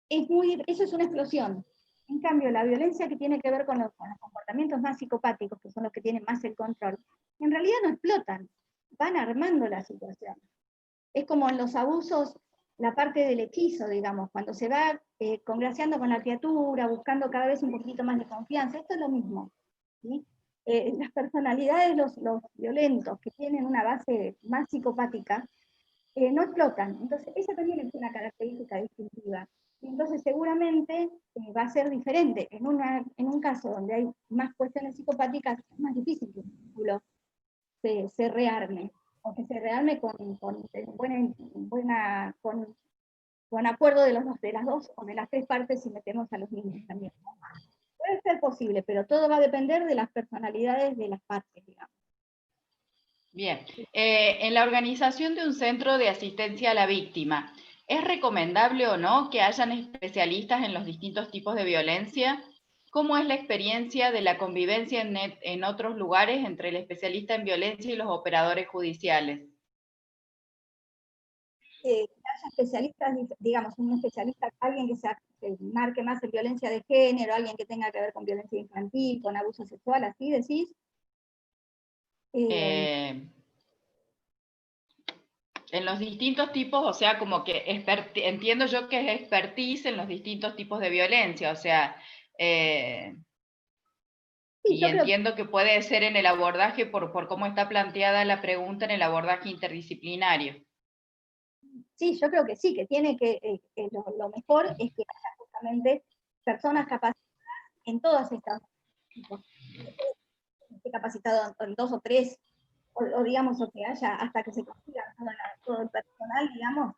eso es una explosión. En cambio, la violencia que tiene que ver con los comportamientos más psicopáticos, que son los que tienen más el control, en realidad no explotan, van armando la situación. Es como en los abusos, la parte del hechizo, digamos, cuando se va congraciando con la criatura, buscando cada vez un poquito más de confianza, esto es lo mismo. ¿Sí? Las personalidades, los violentos, que tienen una base más psicopática, no explotan. Entonces, esa también es una característica distintiva. Entonces, seguramente va a ser diferente. En un caso donde hay más cuestiones psicopáticas, es más difícil que el vínculo se rearme, o que se rearme con acuerdo de las dos o de las tres partes si metemos a los niños también. Puede ser posible, pero todo va a depender de las personalidades de las partes, digamos. Bien, en la organización de un centro de asistencia a la víctima, ¿es recomendable o no que hayan especialistas en los distintos tipos de violencia? ¿Cómo es la experiencia de la convivencia en otros lugares entre el especialista en violencia y los operadores judiciales? Que haya especialistas, digamos, un especialista, alguien que sea se marque más en violencia de género, alguien que tenga que ver con violencia infantil, con abuso sexual, así decís. En los distintos tipos, o sea, como que entiendo yo que es expertise en los distintos tipos de violencia, o sea, Sí, y yo creo entiendo que puede ser en el abordaje, por cómo está planteada la pregunta, en el abordaje interdisciplinario. sí, yo creo que sí, que tiene que, lo mejor es que haya justamente personas capacitadas en todas estas tipos. Esté capacitado en 2 o 3, o digamos, o que haya hasta que se consiga todo el personal, digamos.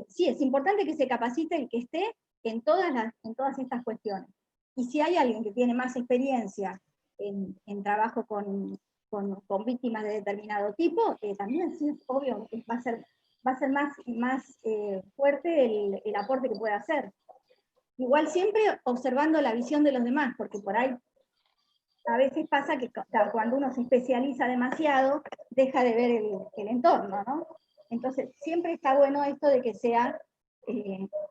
Sí, es importante que se capacite el que esté en todas estas cuestiones. Y si hay alguien que tiene más experiencia en trabajo con víctimas de determinado tipo, también sí es obvio que va a ser más fuerte el aporte que pueda hacer. Igual siempre observando la visión de los demás, porque por ahí a veces pasa que cuando uno se especializa demasiado, deja de ver el entorno, ¿no? Entonces, siempre está bueno esto de que sea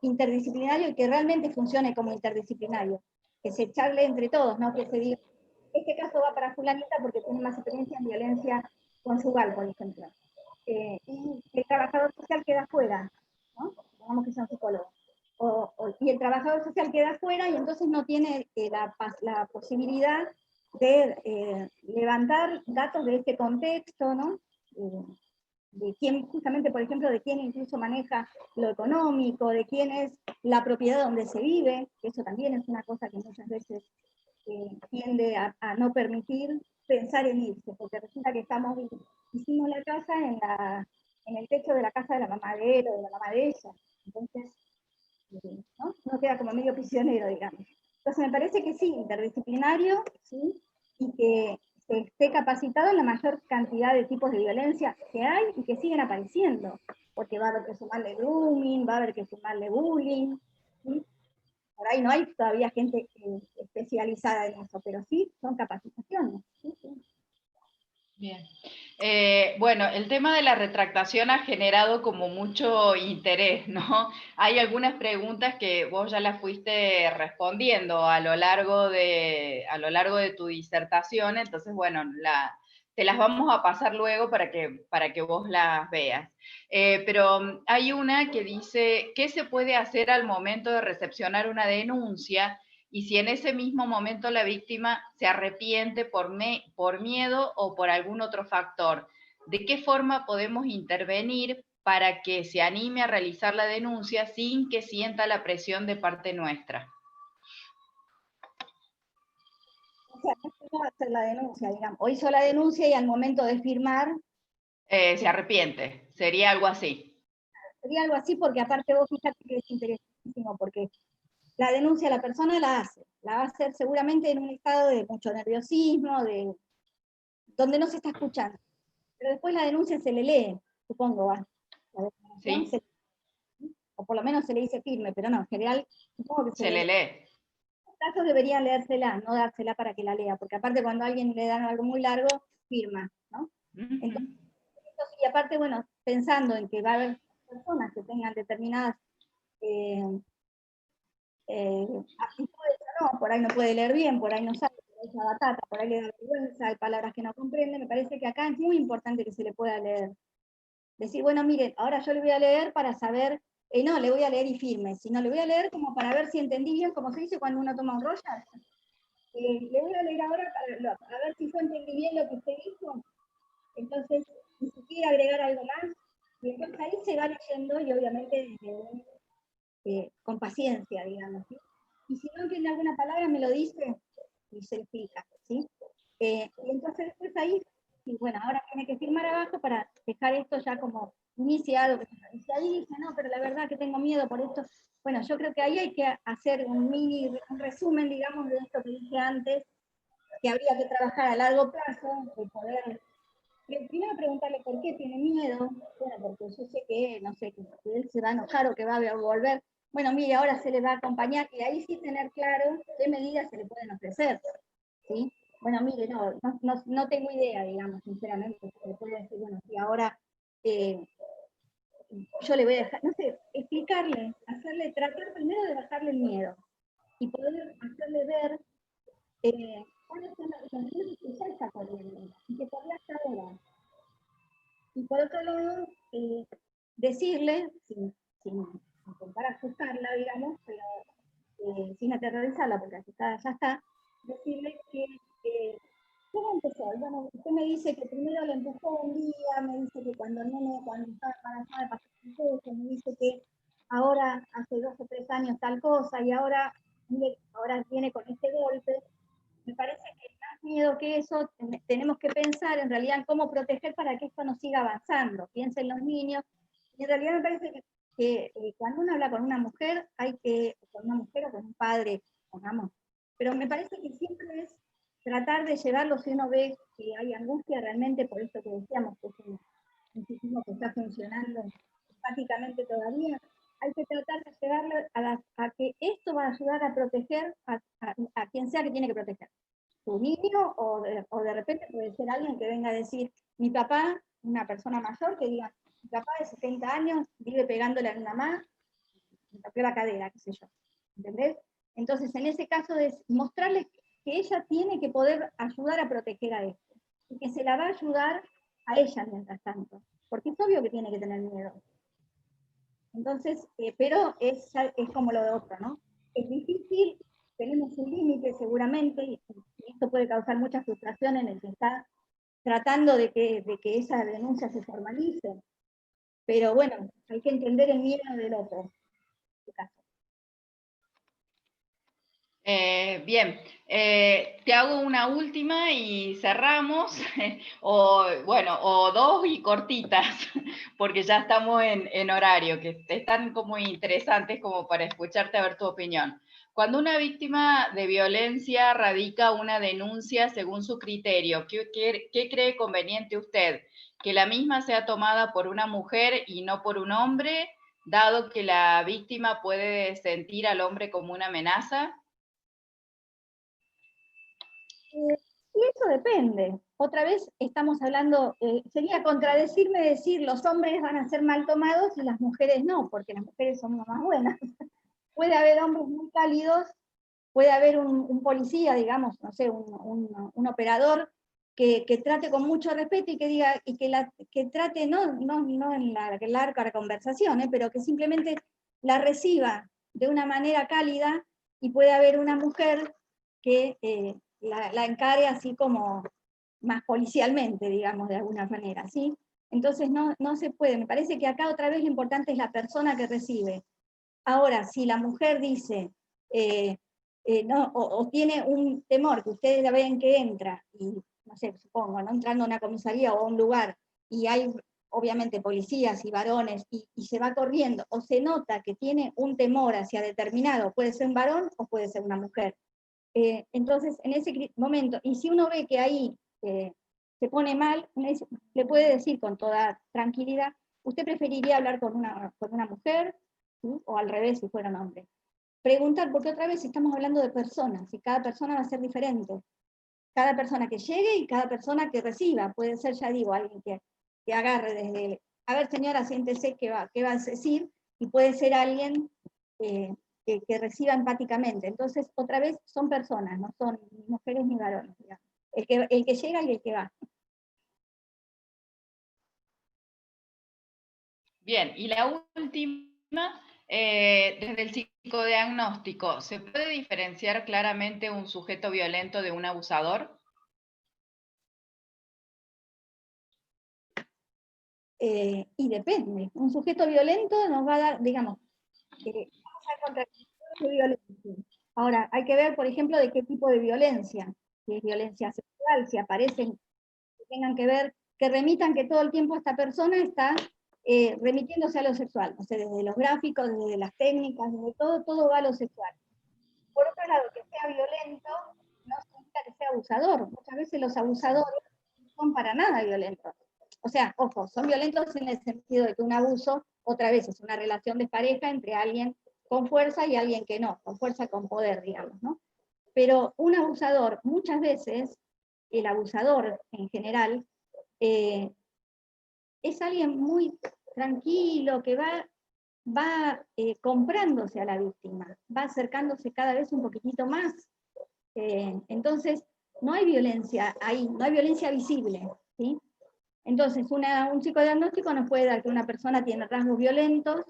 interdisciplinario y que realmente funcione como interdisciplinario, que se charle entre todos, ¿no? Que se diga, este caso va para fulanita porque tiene más experiencia en violencia conjugal, por ejemplo. Y el trabajador social queda fuera, ¿no? Digamos que sea un psicólogo. Y el trabajador social queda fuera y entonces no tiene la posibilidad de levantar datos de este contexto, ¿no? De quién, justamente, por ejemplo, de quién incluso maneja lo económico, de quién es la propiedad donde se vive, que eso también es una cosa que muchas veces tiende a no permitir pensar en irse, porque resulta que hicimos la casa en el techo de la casa de la mamá de él o de la mamá de ella, entonces ¿no? Uno queda como medio prisionero, digamos. Entonces me parece que sí, interdisciplinario, ¿sí? Y que se esté capacitado en la mayor cantidad de tipos de violencia que hay y que siguen apareciendo, porque va a haber que sumarle grooming, va a haber que sumarle bullying, ¿sí? Por ahí no hay todavía gente especializada en eso, pero sí son capacitaciones. ¿Sí? Sí. Bien. Bueno, el tema de la retractación ha generado como mucho interés, ¿no? Hay algunas preguntas que vos ya las fuiste respondiendo a lo largo de tu disertación, entonces, bueno, te las vamos a pasar luego para que vos las veas. Pero hay una que dice, ¿qué se puede hacer al momento de recepcionar una denuncia? Y si en ese mismo momento la víctima se arrepiente por miedo o por algún otro factor, ¿de qué forma podemos intervenir para que se anime a realizar la denuncia sin que sienta la presión de parte nuestra? O sea, no va a hacer la denuncia, digamos, o hizo la denuncia y al momento de firmar... Se arrepiente, sería algo así. Sería algo así porque aparte vos fíjate que es interesantísimo, porque la denuncia la persona la va a hacer seguramente en un estado de mucho nerviosismo, donde no se está escuchando. Pero después la denuncia se le lee, supongo, va. La declaración ¿Sí? o por lo menos se le dice firme, pero no, en general, supongo que se le lee. En los casos deberían leérsela, no dársela para que la lea, porque aparte cuando a alguien le dan algo muy largo, firma, ¿no? Entonces, y aparte, bueno, pensando en que va a haber personas que tengan determinadas actitudes o no, por ahí no puede leer bien, por ahí no sabe, por ahí es una batata, por ahí le da vergüenza, hay palabras que no comprende, me parece que acá es muy importante que se le pueda leer. Decir, bueno, miren, ahora yo le voy a leer para saber, no, le voy a leer y firme, sino le voy a leer como para ver si entendí bien, como se dice cuando uno toma un Royal. Le voy a leer ahora para ver si yo entendí bien lo que usted dijo, entonces, ni siquiera agregar algo más, y entonces ahí se va leyendo y obviamente con paciencia, digamos, ¿sí? Y si no entiende alguna palabra, me lo dice y se explica, ¿sí? Y entonces después ahí, y bueno, ahora tiene que firmar abajo para dejar esto ya como iniciado. Y si ahí dice, no, pero la verdad que tengo miedo por esto, bueno, yo creo que ahí hay que hacer un resumen, digamos, de esto que dije antes, que habría que trabajar a largo plazo, de poder primero preguntarle por qué tiene miedo, bueno, porque yo sé que, no sé, que él se va a enojar o que va a volver. Bueno, mire, ahora se le va a acompañar y ahí sí tener claro qué medidas se le pueden ofrecer, ¿sí? Bueno, mire, no tengo idea, digamos, sinceramente, se le puede decir, bueno, si ahora yo le voy a dejar, no sé, explicarle, tratar primero de bajarle el miedo y poder hacerle ver cuáles son los riesgos que ya está corriendo y que todavía hasta ahora. Y por otro lado, decirle, sin intentar asustarla, digamos, pero sin aterrorizarla, porque asustada ya está, decirle que ¿cómo empezó? Bueno, usted me dice que primero le empujó un día, me dice que cuando estaba embarazada pasó un poco, me dice que ahora hace 2 o 3 años tal cosa, y ahora viene con este golpe. Me parece que más miedo que eso, tenemos que pensar en realidad en cómo proteger para que esto no siga avanzando. Piensen los niños. Y en realidad me parece que cuando uno habla con una mujer, con una mujer o con un padre, pongamos, pero me parece que siempre es tratar de llevarlo si uno ve que hay angustia realmente, por eso que decíamos que es un sistema que está funcionando empáticamente todavía, hay que tratar de llevarlo a que esto va a ayudar a proteger a quien sea que tiene que proteger. Su niño, o de repente puede ser alguien que venga a decir, mi papá, una persona mayor, que diga, mi papá de 70 años vive pegándole a mi mamá, me rompió la cadera, qué sé yo. ¿Entendés? Entonces, en ese caso, es mostrarles que ella tiene que poder ayudar a proteger a esto, y que se la va a ayudar a ella mientras tanto, porque es obvio que tiene que tener miedo. Entonces, pero es como lo de otro, ¿no? Es difícil, tenemos un límite seguramente, y esto puede causar mucha frustración en el que está tratando de que esa denuncia se formalice. Pero bueno, hay que entender el miedo del otro, en este caso. Bien, te hago una última y cerramos, o bueno, o 2 y cortitas, porque ya estamos en horario, que están como interesantes como para escucharte a ver tu opinión. Cuando una víctima de violencia radica una denuncia según su criterio, ¿qué cree conveniente usted? ¿Que la misma sea tomada por una mujer y no por un hombre, dado que la víctima puede sentir al hombre como una amenaza? Y eso depende. Otra vez estamos hablando, sería contradecirme decir los hombres van a ser mal tomados y las mujeres no, porque las mujeres son más buenas. Puede haber hombres muy cálidos, puede haber un policía, digamos, no sé, un operador que trate con mucho respeto y que diga, y que trate, no en la larga conversación, pero que simplemente la reciba de una manera cálida, y puede haber una mujer que la encare así como más policialmente, digamos, de alguna manera, ¿sí? Entonces no se puede, me parece que acá otra vez lo importante es la persona que recibe. Ahora, si la mujer dice, no, o tiene un temor, que ustedes la ven que entra, y no sé, supongo, ¿no? Entrando a una comisaría o a un lugar, y hay obviamente policías y varones, y se va corriendo, o se nota que tiene un temor hacia determinado, puede ser un varón o puede ser una mujer. Entonces, en ese momento, y si uno ve que ahí se pone mal, le puede decir con toda tranquilidad, ¿usted preferiría hablar con una mujer? ¿Sí? O al revés si fuera un hombre. Preguntar, porque otra vez estamos hablando de personas, y cada persona va a ser diferente. Cada persona que llegue y cada persona que reciba. Puede ser, ya digo, alguien que agarre desde, a ver señora, siéntese, ¿qué va a decir? Y puede ser alguien que reciba empáticamente. Entonces, otra vez, son personas, no son ni mujeres ni varones, digamos. El que llega y el que va. Bien, y la última, desde el psicodiagnóstico, ¿se puede diferenciar claramente un sujeto violento de un abusador? Y depende. Un sujeto violento nos va a dar, digamos, vamos a encontrar de violencia. Ahora, hay que ver, por ejemplo, de qué tipo de violencia. Si es violencia sexual, si aparecen que tengan que ver, que remitan que todo el tiempo esta persona está remitiéndose a lo sexual. O sea, desde los gráficos, desde las técnicas, desde todo va a lo sexual. Por otro lado, que sea violento no significa que sea abusador. Muchas veces los abusadores no son para nada violentos. O sea, ojo, son violentos en el sentido de que un abuso, otra vez, es una relación de pareja entre alguien con fuerza y alguien que no, con fuerza, con poder, digamos, ¿no? Pero un abusador, muchas veces, el abusador en general, es alguien muy tranquilo, que va va comprándose a la víctima, va acercándose cada vez un poquitito más. Entonces, no hay violencia ahí, no hay violencia visible, ¿sí? Entonces, un psicodiagnóstico nos puede dar que una persona tiene rasgos violentos.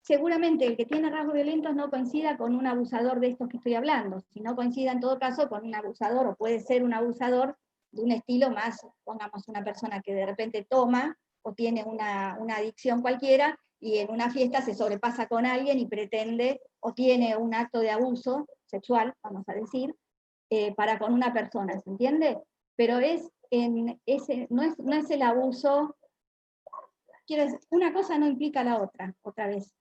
Seguramente el que tiene rasgos violentos no coincida con un abusador de estos que estoy hablando, sino coincida en todo caso con un abusador, o puede ser un abusador de un estilo más, pongamos una persona que de repente toma o tiene una adicción cualquiera y en una fiesta se sobrepasa con alguien y pretende o tiene un acto de abuso sexual, vamos a decir, para con una persona, ¿se entiende? Pero no es el abuso, quiero decir, una cosa no implica la otra vez.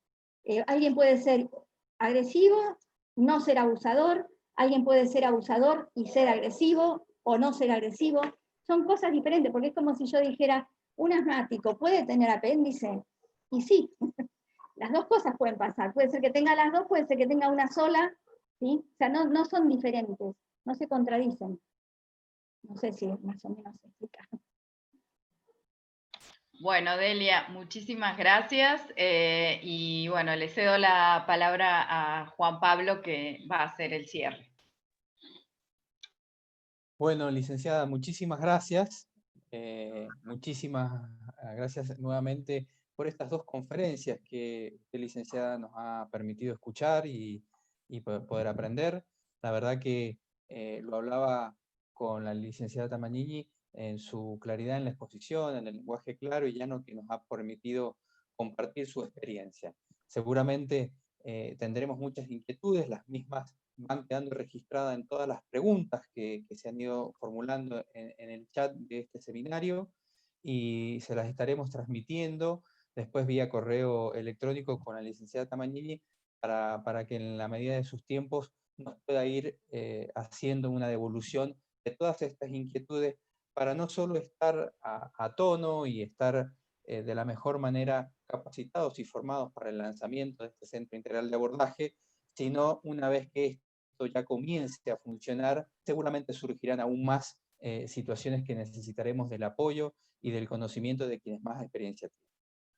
Alguien puede ser agresivo, no ser abusador, alguien puede ser abusador y ser agresivo, o no ser agresivo. Son cosas diferentes, porque es como si yo dijera, un asmático puede tener apéndice, y sí, las dos cosas pueden pasar. Puede ser que tenga las dos, puede ser que tenga una sola, ¿sí? O sea, no son diferentes, no se contradicen. No sé si más o menos se explica. Bueno, Delia, muchísimas gracias. Y bueno, le cedo la palabra a Juan Pablo, que va a hacer el cierre. Bueno, licenciada, muchísimas gracias. Muchísimas gracias nuevamente por estas dos conferencias que usted, licenciada, nos ha permitido escuchar y poder aprender. La verdad que lo hablaba con la licenciada Tamagnini en su claridad en la exposición, en el lenguaje claro y llano que nos ha permitido compartir su experiencia. Seguramente tendremos muchas inquietudes, las mismas van quedando registradas en todas las preguntas que se han ido formulando en el chat de este seminario y se las estaremos transmitiendo después vía correo electrónico con la licenciada Tamagnini para que en la medida de sus tiempos nos pueda ir haciendo una devolución de todas estas inquietudes para no solo estar a tono y estar de la mejor manera capacitados y formados para el lanzamiento de este Centro Integral de Abordaje, sino una vez que esto ya comience a funcionar, seguramente surgirán aún más situaciones que necesitaremos del apoyo y del conocimiento de quienes más experiencia tienen.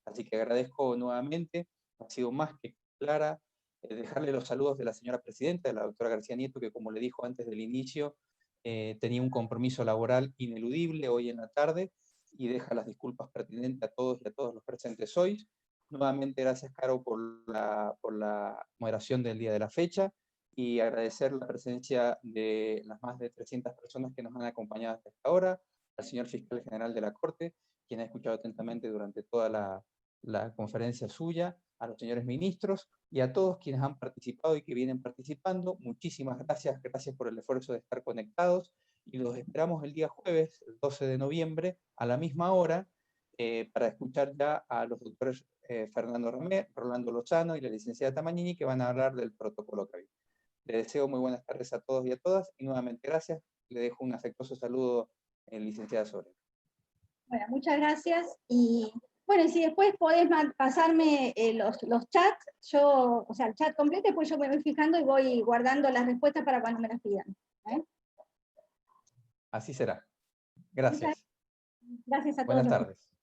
Así que agradezco nuevamente, ha sido más que clara, dejarle los saludos de la señora presidenta, de la doctora García Nieto, que como le dijo antes del inicio, tenía un compromiso laboral ineludible hoy en la tarde, y deja las disculpas pertinentes a todos y a todos los presentes hoy. Nuevamente gracias, Caro, por la moderación del día de la fecha, y agradecer la presencia de las más de 300 personas que nos han acompañado hasta esta hora, al señor fiscal general de la Corte, quien ha escuchado atentamente durante toda la conferencia suya, a los señores ministros y a todos quienes han participado y que vienen participando. Muchísimas gracias, gracias por el esfuerzo de estar conectados, y los esperamos el día jueves, el 12 de noviembre, a la misma hora, para escuchar ya a los doctores Fernando Ramé, Rolando Lozano y la licenciada Tamagnini, que van a hablar del protocolo COVID. Le deseo muy buenas tardes a todos y a todas, y nuevamente gracias. Le dejo un afectuoso saludo, licenciada Sobrero. Bueno, muchas gracias. Y bueno, y si después podés pasarme los chats, o sea, el chat completo, pues yo me voy fijando y voy guardando las respuestas para cuando me las pidan. Así será. Gracias. Gracias a todos. Buenas tardes.